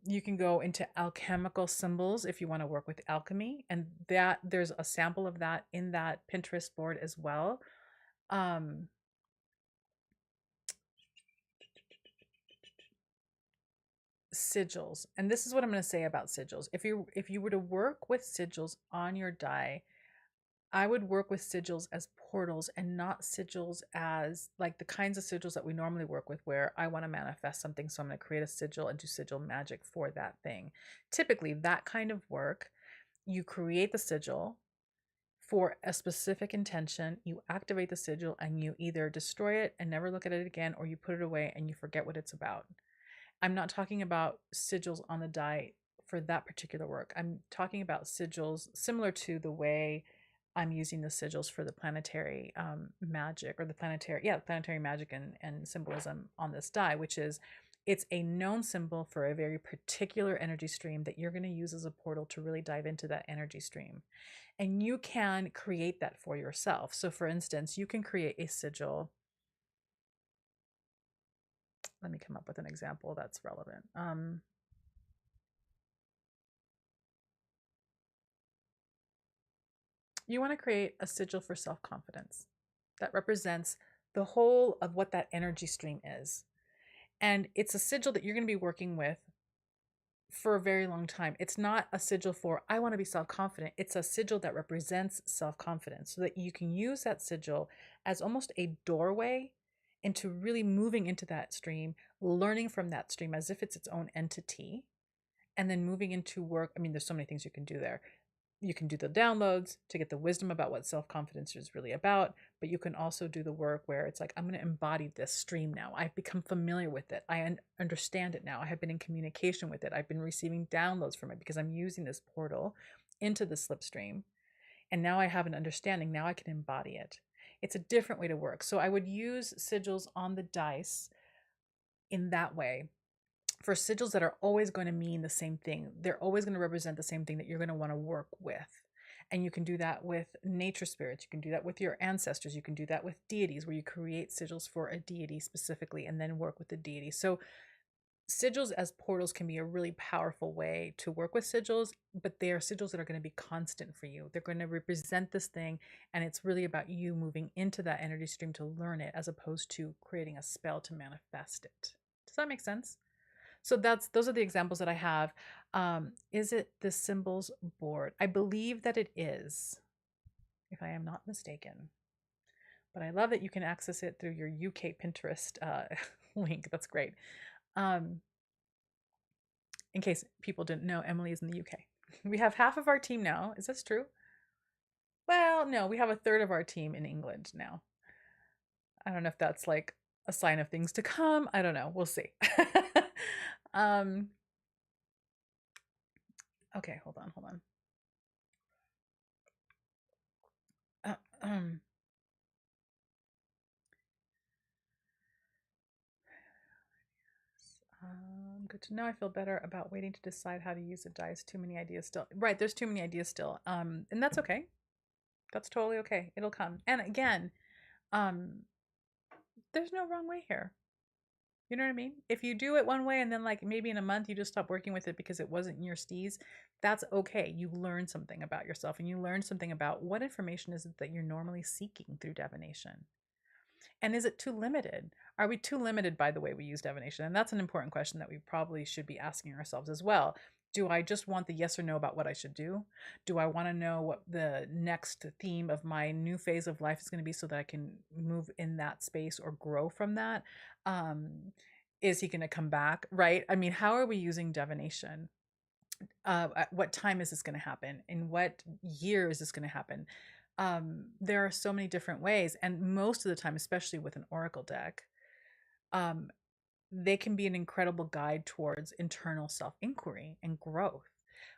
You can go into alchemical symbols if you want to work with alchemy, and that there's a sample of that in that Pinterest board as well. Sigils, and this is what I'm going to say about sigils. If you were to work with sigils on your die, I would work with sigils as portals and not sigils as like the kinds of sigils that we normally work with, where I want to manifest something, so I'm going to create a sigil and do sigil magic for that thing. Typically, that kind of work, you create the sigil for a specific intention, you activate the sigil, and you either destroy it and never look at it again, or you put it away and you forget what it's about. I'm not talking about sigils on the die for that particular work. I'm talking about sigils similar to the way I'm using the sigils for the planetary magic, or the planetary magic and symbolism on this die, which is it's a known symbol for a very particular energy stream that you're going to use as a portal to really dive into that energy stream. And you can create that for yourself. So for instance, you can create a sigil. Let me come up with an example that's relevant. You want to create a sigil for self-confidence that represents the whole of what that energy stream is. And it's a sigil that you're going to be working with for a very long time. It's not a sigil for, I want to be self-confident. It's a sigil that represents self-confidence, so that you can use that sigil as almost a doorway into really moving into that stream, learning from that stream as if it's its own entity, and then moving into work. I mean, there's so many things you can do there. You can do the downloads to get the wisdom about what self-confidence is really about, but you can also do the work where it's like, I'm going to embody this stream now. I've become familiar with it. I understand it now. I have been in communication with it. I've been receiving downloads from it because I'm using this portal into the slipstream. And now I have an understanding. Now I can embody it. It's a different way to work. So I would use sigils on the dice in that way for sigils that are always going to mean the same thing. They're always going to represent the same thing that you're going to want to work with. And you can do that with nature spirits. You can do that with your ancestors. You can do that with deities, where you create sigils for a deity specifically and then work with the deity. So sigils as portals can be a really powerful way to work with sigils, but they are sigils that are going to be constant for you. They're going to represent this thing, and it's really about you moving into that energy stream to learn it, as opposed to creating a spell to manifest it. Does that make sense? So those are the examples that I have. Is it the symbols board? I believe that it is, if I am not mistaken. But I love that you can access it through your UK Pinterest link. That's great. In case people didn't know, Emily is in the UK. We have half of our team now. Is this true? Well, no, we have a third of our team in England now. I don't know if that's like a sign of things to come. I don't know. We'll see. Okay, hold on. Good to know. I feel better about waiting to decide how to use the dice. Too many ideas still. Right, there's too many ideas still. And that's okay. That's totally okay. It'll come. And again, there's no wrong way here. You know what I mean? If you do it one way and then like maybe in a month you just stop working with it because it wasn't in your steez, that's okay. You learn something about yourself, and you learn something about what information is it that you're normally seeking through divination. And is it too limited? Are we too limited by the way we use divination? And that's an important question that we probably should be asking ourselves as well. Do I just want the yes or no about what I should do? Do I want to know what the next theme of my new phase of life is going to be so that I can move in that space or grow from that? Is he going to come back? Right? I mean, how are we using divination? At what time is this going to happen? In what year is this going to happen? There are so many different ways, and most of the time, especially with an oracle deck, they can be an incredible guide towards internal self-inquiry and growth.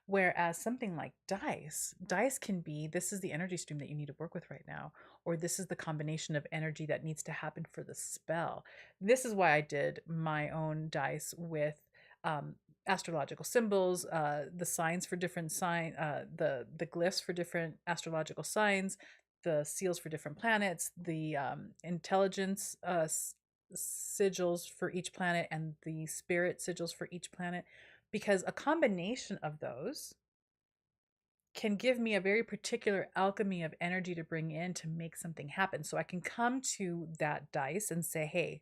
Whereas something like dice can be, this is the energy stream that you need to work with right now, or this is the combination of energy that needs to happen for the spell. This is why I did my own dice with astrological symbols, the signs for different the glyphs for different astrological signs, the seals for different planets, the intelligence sigils for each planet, and the spirit sigils for each planet, because a combination of those can give me a very particular alchemy of energy to bring in to make something happen. So I can come to that dice and say, hey,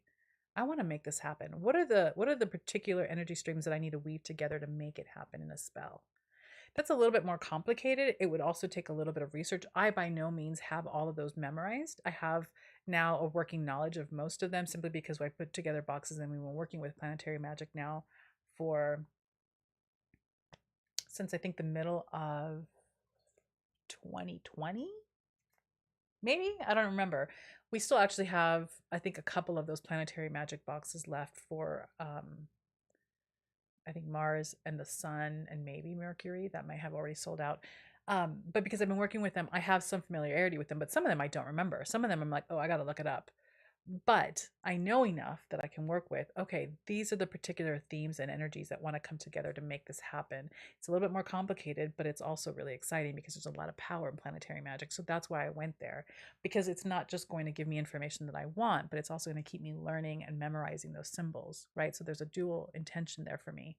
I want to make this happen. What are the particular energy streams that I need to weave together to make it happen in a spell? That's a little bit more complicated. It would also take a little bit of research. I by no means have all of those memorized. I have now a working knowledge of most of them, simply because I put together boxes, and we've been working with planetary magic now for since I think the middle of 2020, maybe. I don't remember. We still actually have, I think, a couple of those planetary magic boxes left for I think Mars and the Sun and maybe Mercury. That might have already sold out. But because I've been working with them, I have some familiarity with them, but some of them I don't remember. Some of them I'm like, oh, I got to look it up. But I know enough that I can work with, okay, these are the particular themes and energies that want to come together to make this happen. It's a little bit more complicated, but it's also really exciting because there's a lot of power in planetary magic. So that's why I went there, because it's not just going to give me information that I want, but it's also going to keep me learning and memorizing those symbols, right? So there's a dual intention there for me.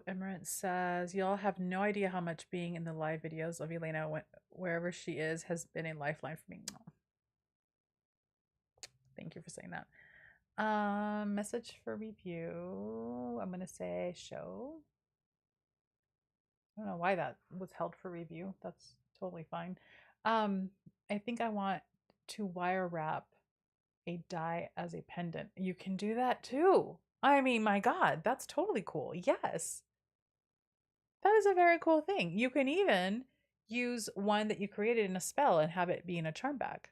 Emerald says, y'all have no idea how much being in the live videos of Elena wherever she is has been a lifeline for me. Oh, thank you for saying that. Message for review. I'm gonna say show. I don't know why that was held for review. That's totally fine. I think I want to wire wrap a die as a pendant. You can do that too. I mean, my God, that's totally cool. Yes. That is a very cool thing. You can even use one that you created in a spell and have it be in a charm bag.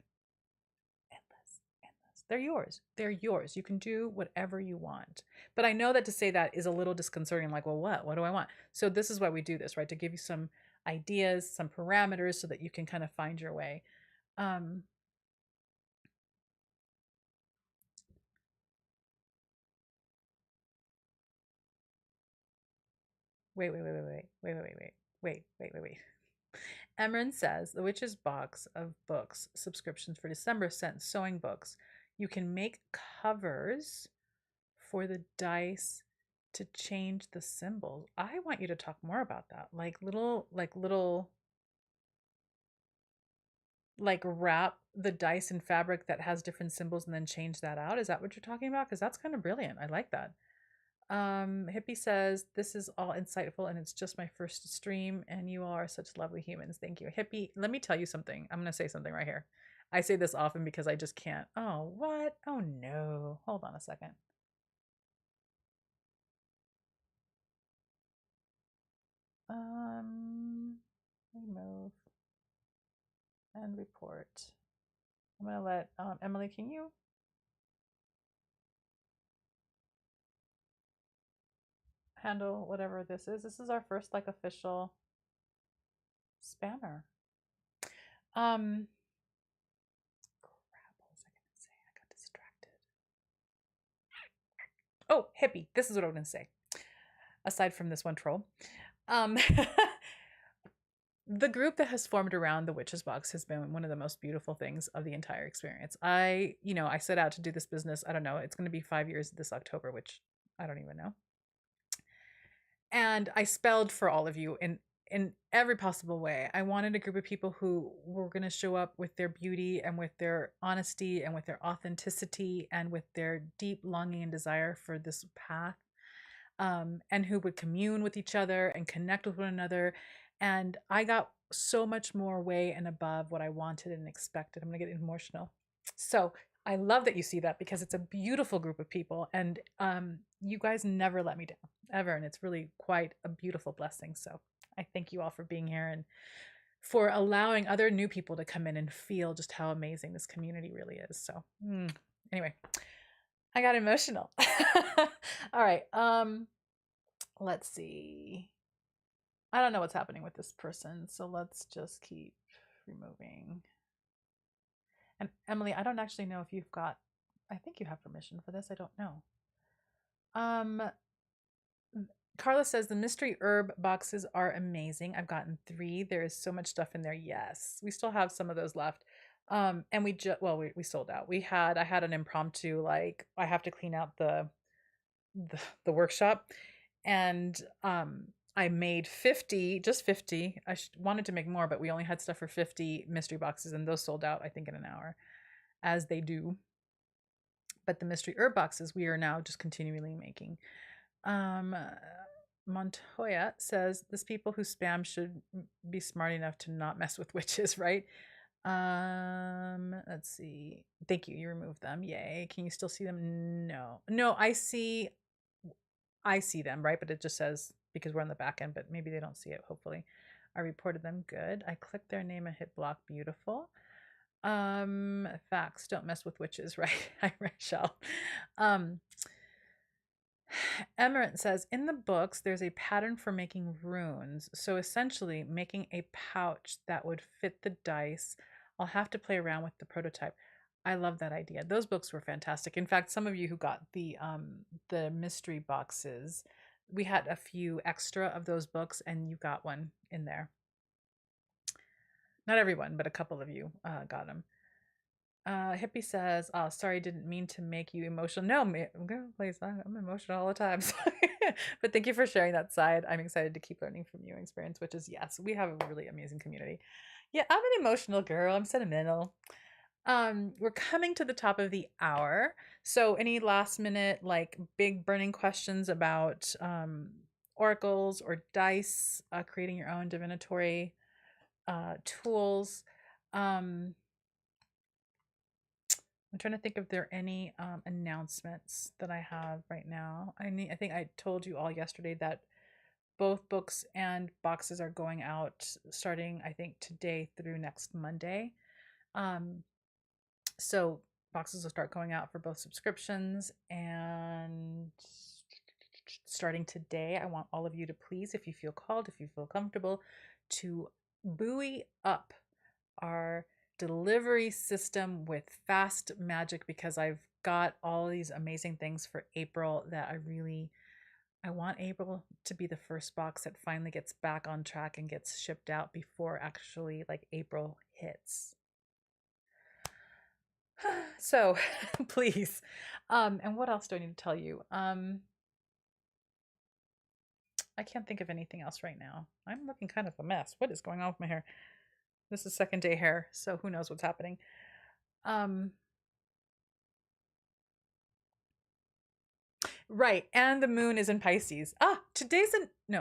Endless, endless. They're yours. They're yours. You can do whatever you want. But I know that to say that is a little disconcerting, like, well, what? What do I want? So this is why we do this, right? To give you some ideas, some parameters so that you can kind of find your way. Um, wait. Emran says the Witch's Box of Books subscriptions for December sent sewing books. You can make covers for the dice to change the symbols. I want you to talk more about that. Like wrap the dice in fabric that has different symbols and then change that out. Is that what you're talking about? Because that's kind of brilliant. I like that. Hippie says, this is all insightful and it's just my first stream and you all are such lovely humans. Thank you. Hippie, let me tell you something. I'm going to say something right here. I say this often because I just can't. Oh, what? Oh, no. Hold on a second. Remove and report. I'm going to let Emily, can you handle whatever this is? This is our first like official spammer. Crap, what was I going to say? I got distracted. Oh, hippie. This is what I'm going to say. Aside from this one troll. The group that has formed around the Witch's Box has been one of the most beautiful things of the entire experience. I set out to do this business. I don't know. It's going to be 5 years this October, which I don't even know. And I spelled for all of you in every possible way. I wanted a group of people who were going to show up with their beauty and with their honesty and with their authenticity and with their deep longing and desire for this path, and who would commune with each other and connect with one another. And I got so much more way and above what I wanted and expected. I'm going to get emotional. So I love that you see that because it's a beautiful group of people, and you guys never let me down ever, and it's really quite a beautiful blessing. So I thank you all for being here and for allowing other new people to come in and feel just how amazing this community really is. So anyway, I got emotional. All right, let's see. I don't know what's happening with this person, so let's just keep removing. And Emily, I don't actually know if you've got, I think you have permission for this. I don't know. Carla says the mystery herb boxes are amazing. I've gotten 3. There is so much stuff in there. Yes, we still have some of those left. And we sold out. I had an impromptu, like, I have to clean out the workshop, and I made 50, just 50. I wanted to make more, but we only had stuff for 50 mystery boxes, and those sold out, I think, in an hour, as they do. But the mystery herb boxes, we are now just continually making. Montoya says, this people who spam should be smart enough to not mess with witches, right? Let's see. Thank you. You removed them. Yay. Can you still see them? No. No, I see them, right? But it just says, because we're on the back end, but maybe they don't see it, hopefully. I reported them. Good. I clicked their name and hit block. Beautiful. Facts. Don't mess with witches, right? Hi, Rachel. Emerald says, in the books, there's a pattern for making runes. So essentially, making a pouch that would fit the dice. I'll have to play around with the prototype. I love that idea. Those books were fantastic. In fact, some of you who got the mystery boxes, we had a few extra of those books, and you got one in there. Not everyone, but a couple of you got them. Hippie says, oh, sorry, didn't mean to make you emotional. No, please, I'm emotional all the time. But thank you for sharing that side. I'm excited to keep learning from your experience, which is, yes, we have a really amazing community. Yeah, I'm an emotional girl. I'm sentimental. We're coming to the top of the hour. So any last minute, like, big burning questions about oracles or dice, creating your own divinatory tools. I'm trying to think if there are any announcements that I have right now. I think I told you all yesterday that both books and boxes are going out starting, I think, today through next Monday. So Boxes will start going out for both subscriptions, and starting today, I want all of you to please, if you feel called, if you feel comfortable, to buoy up our delivery system with fast magic, because I've got all these amazing things for April that I want April to be the first box that finally gets back on track and gets shipped out before actually like April hits. So please. And what else do I need to tell you? I can't think of anything else right now. I'm looking kind of a mess. What is going on with my hair? This is second day hair, so who knows what's happening. Right, and the moon is in Pisces. No,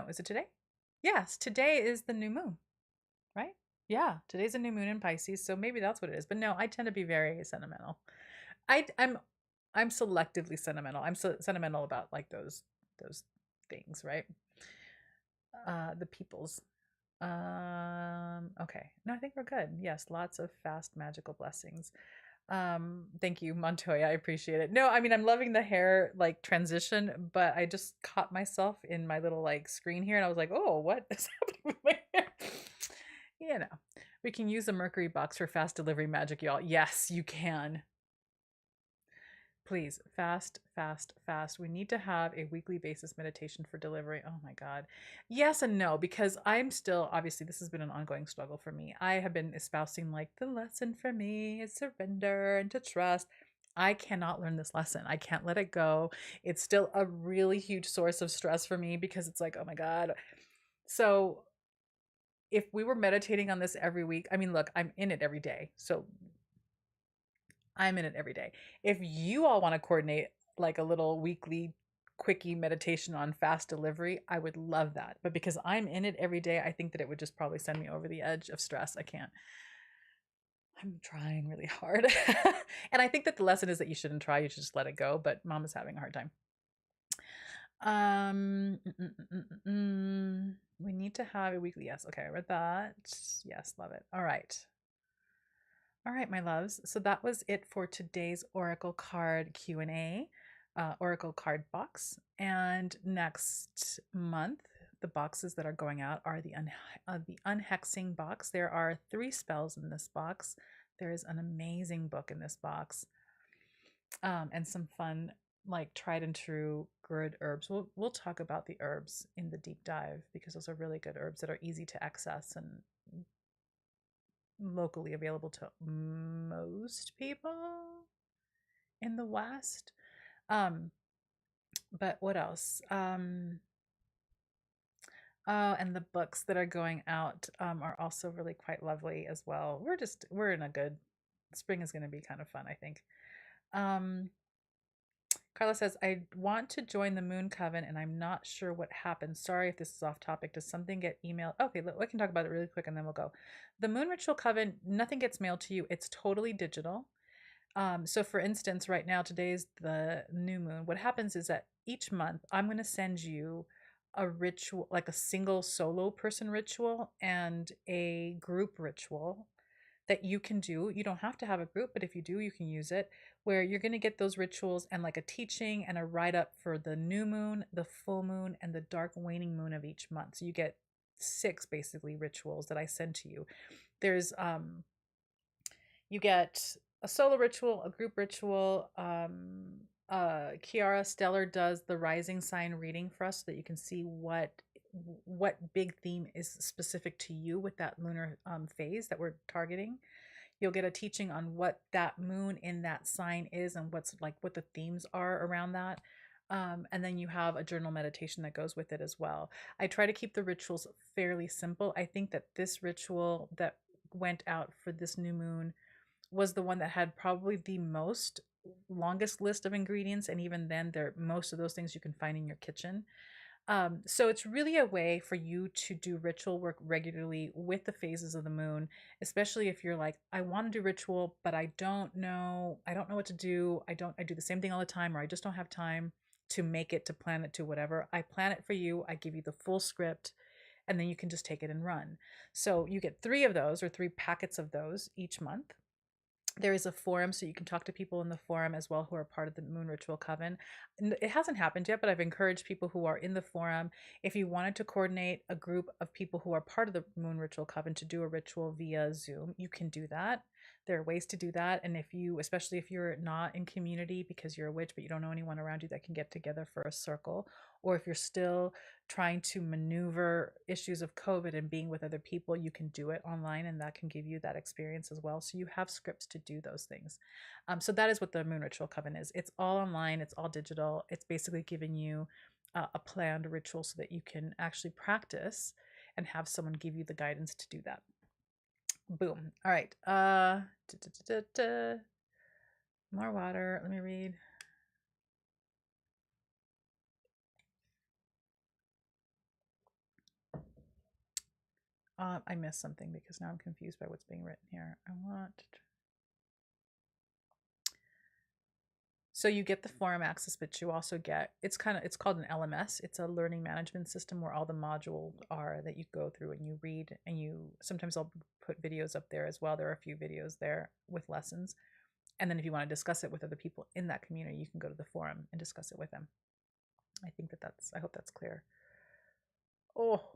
is it today? Yes, today is the new moon, right? Yeah, today's a new moon in Pisces, so maybe that's what it is. But no, I tend to be very sentimental. I'm selectively sentimental. I'm sentimental about like those things, right? The peoples. Okay. No, I think we're good. Yes, lots of fast magical blessings. Thank you, Montoya. I appreciate it. No, I mean, I'm loving the hair like transition, but I just caught myself in my little like screen here and I was like, oh, what is happening with my hair? You know, we can use a Mercury box for fast delivery magic, y'all. Yes, you can. Please, fast, fast, fast. We need to have a weekly basis meditation for delivery. Oh my God. Yes and no, because I'm still, obviously, this has been an ongoing struggle for me. I have been espousing like the lesson for me is surrender and to trust. I cannot learn this lesson. I can't let it go. It's still a really huge source of stress for me because it's like, oh my God. So if we were meditating on this every week, I mean, look, I'm in it every day. So I'm in it every day. If you all want to coordinate like a little weekly quickie meditation on fast delivery, I would love that. But because I'm in it every day, I think that it would just probably send me over the edge of stress. I can't. I'm trying really hard. And I think that the lesson is that you shouldn't try, you should just let it go, but mom is having a hard time. We need to have a weekly. Yes. Okay. I read that. Yes. Love it. All right. All right, my loves. So that was it for today's Oracle card Q&A, Oracle card box. And next month, the boxes that are going out are the Unhexing box. There are 3 spells in this box. There is an amazing book in this box, and some fun, like tried and true good herbs. We'll talk about the herbs in the deep dive because those are really good herbs that are easy to access and locally available to most people in the West. But what else? Oh, and the books that are going out are also really quite lovely as well. We're in a good spring is going to be kind of fun, I think. Carla says, I want to join the Moon Coven and I'm not sure what happened. Sorry if this is off topic. Does something get emailed? Okay, look, I can talk about it really quick and then we'll go. The Moon Ritual Coven, nothing gets mailed to you. It's totally digital. So for instance, right now, today's the new moon. What happens is that each month I'm going to send you a ritual, like a single solo person ritual and a group ritual that you can do. You don't have to have a group, but if you do, you can use it, where you're going to get those rituals and like a teaching and a write up for the new moon, the full moon, and the dark waning moon of each month. So you get 6 basically rituals that I send to you. There's you get a solo ritual, a group ritual. Kiara Stellar does the rising sign reading for us so that you can see what big theme is specific to you with that lunar phase that we're targeting. You'll get a teaching on what that moon in that sign is and what the themes are around that. And then you have a journal meditation that goes with it as well. I try to keep the rituals fairly simple. I think that this ritual that went out for this new moon was the one that had probably the longest list of ingredients, and even then most of those things you can find in your kitchen. So it's really a way for you to do ritual work regularly with the phases of the moon, especially if you're like, I want to do ritual, but I don't know what to do. I do the same thing all the time, or I just don't have time to make it, to plan it, to whatever. I plan it for you. I give you the full script, and then you can just take it and run. So you get 3 of those, or 3 packets of those each month. There is a forum, so you can talk to people in the forum as well who are part of the Moon Ritual Coven. It hasn't happened yet, but I've encouraged people who are in the forum, if you wanted to coordinate a group of people who are part of the Moon Ritual Coven to do a ritual via Zoom, you can do that. There are ways to do that. And if you, especially if you're not in community because you're a witch, but you don't know anyone around you that can get together for a circle, or if you're still trying to maneuver issues of COVID and being with other people, you can do it online, and that can give you that experience as well. So you have scripts to do those things. So that is what the Moon Ritual Coven is. It's all online, it's all digital. It's basically giving you a planned ritual so that you can actually practice and have someone give you the guidance to do that. Boom. All right. More water. Let me read. I missed something because now I'm confused by what's being written here. So you get the forum access, but you also get, it's called an LMS. It's a learning management system where all the modules are that you go through and you read, and sometimes I'll put videos up there as well. There are a few videos there with lessons. And then if you want to discuss it with other people in that community, you can go to the forum and discuss it with them. I hope that's clear. Oh,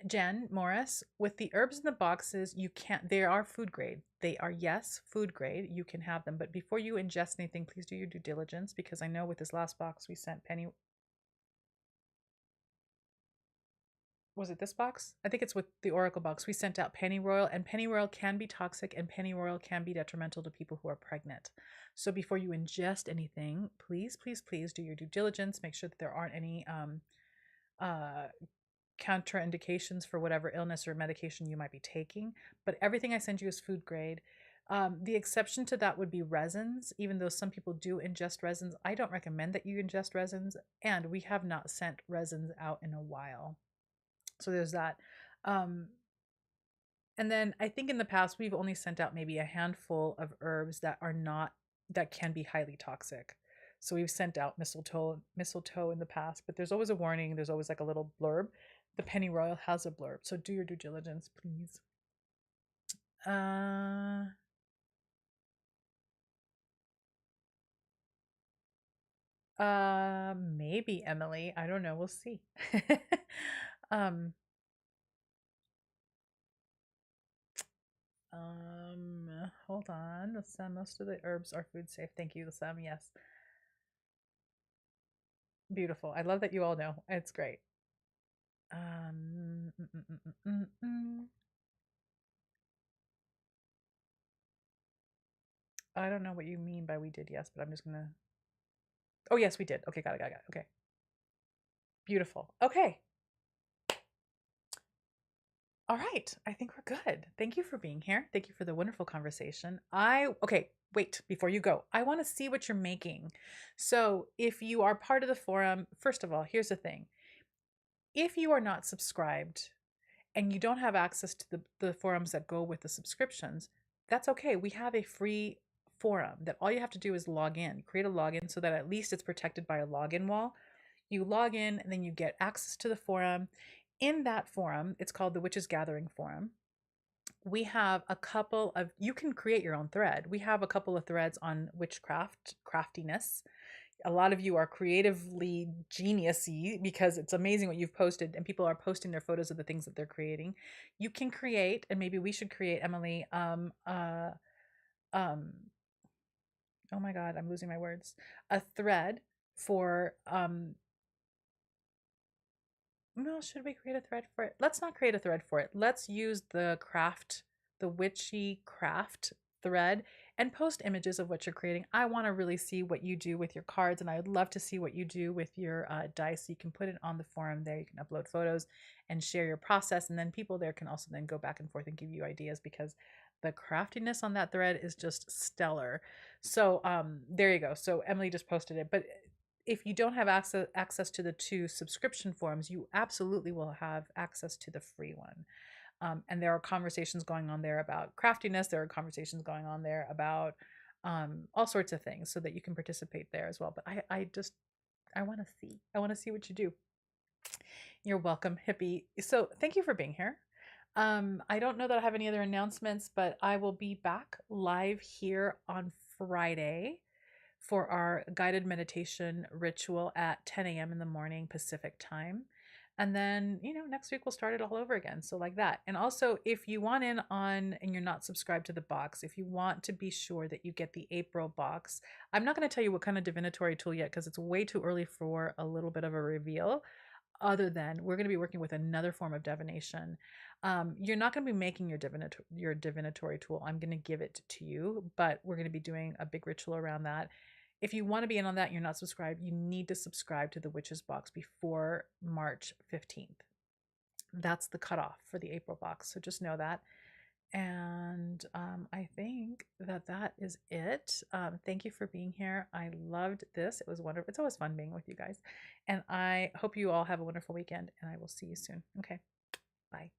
Jen Morris, with the herbs in the boxes, you can't, they are food grade. They are, yes, food grade. You can have them. But before you ingest anything, please do your due diligence, because I know with this last box we sent was it this box? I think it's with the Oracle box. We sent out pennyroyal, and pennyroyal can be toxic, and pennyroyal can be detrimental to people who are pregnant. So before you ingest anything, please, please, please do your due diligence. Make sure that there aren't any uh, contraindications for whatever illness or medication you might be taking. But everything I send you is food grade. The exception to that would be resins. Even though some people do ingest resins, I don't recommend that you ingest resins, and we have not sent resins out in a while. So there's that. Um, and then I think in the past we've only sent out maybe a handful of herbs that can be highly toxic. So we've sent out mistletoe in the past, but there's always a warning. There's always like a little blurb. The pennyroyal has a blurb, so do your due diligence, please. Maybe Emily. I don't know. We'll see. um, Hold on. The Sam, most of the herbs are food safe. Thank you, the Sam. Yes. Beautiful. I love that you all know. It's great. Um, mm, mm, mm, mm, mm. I don't know what you mean by we did yes, but I'm just gonna. Oh yes, we did. Okay, got it, got it, got it. Okay, beautiful. Okay, all right. I think we're good. Thank you for being here. Thank you for the wonderful conversation. Okay. Wait, before you go, I want to see what you're making. So, if you are part of the forum, first of all, here's the thing: if you are not subscribed and you don't have access to the forums that go with the subscriptions, that's okay. We have a free forum that all you have to do is log in, create a login so that at least it's protected by a login wall. You log in and then you get access to the forum. In that forum, it's called the Witches Gathering Forum. We have a couple of, you can create your own thread. We have a couple of threads on witchcraft, craftiness. A lot of you are creatively geniusy because it's amazing what you've posted, and people are posting their photos of the things that they're creating. You can create, and maybe we should create, Emily, um, oh my God, I'm losing my words, a thread for, well, should we create a thread for it? Let's not create a thread for it. Let's use the witchy craft thread and post images of what you're creating. I want to really see what you do with your cards, and I'd love to see what you do with your dice. So you can put it on the forum there. You can upload photos and share your process, and then people there can also then go back and forth and give you ideas, because the craftiness on that thread is just stellar. So there you go. So Emily just posted it, but if you don't have access to the two subscription forums, you absolutely will have access to the free one. And there are conversations going on there about craftiness. There are conversations going on there about all sorts of things, so that you can participate there as well. But I want to see. I want to see what you do. You're welcome, hippie. So thank you for being here. I don't know that I have any other announcements, but I will be back live here on Friday for our guided meditation ritual at 10 a.m. in the morning Pacific time. And then, next week we'll start it all over again. So, like that. And also, if you want in on and you're not subscribed to the box, if you want to be sure that you get the April box, I'm not going to tell you what kind of divinatory tool yet because it's way too early for a little bit of a reveal. Other than we're going to be working with another form of divination. You're not going to be making your divinatory tool. I'm going to give it to you, but we're going to be doing a big ritual around that. If you want to be in on that, you're not subscribed, you need to subscribe to the Witches box before March 15th. That's the cutoff for the April box. So just know that. And I think that that is it. Thank you for being here. I loved this. It was wonderful. It's always fun being with you guys. And I hope you all have a wonderful weekend, and I will see you soon. Okay. Bye.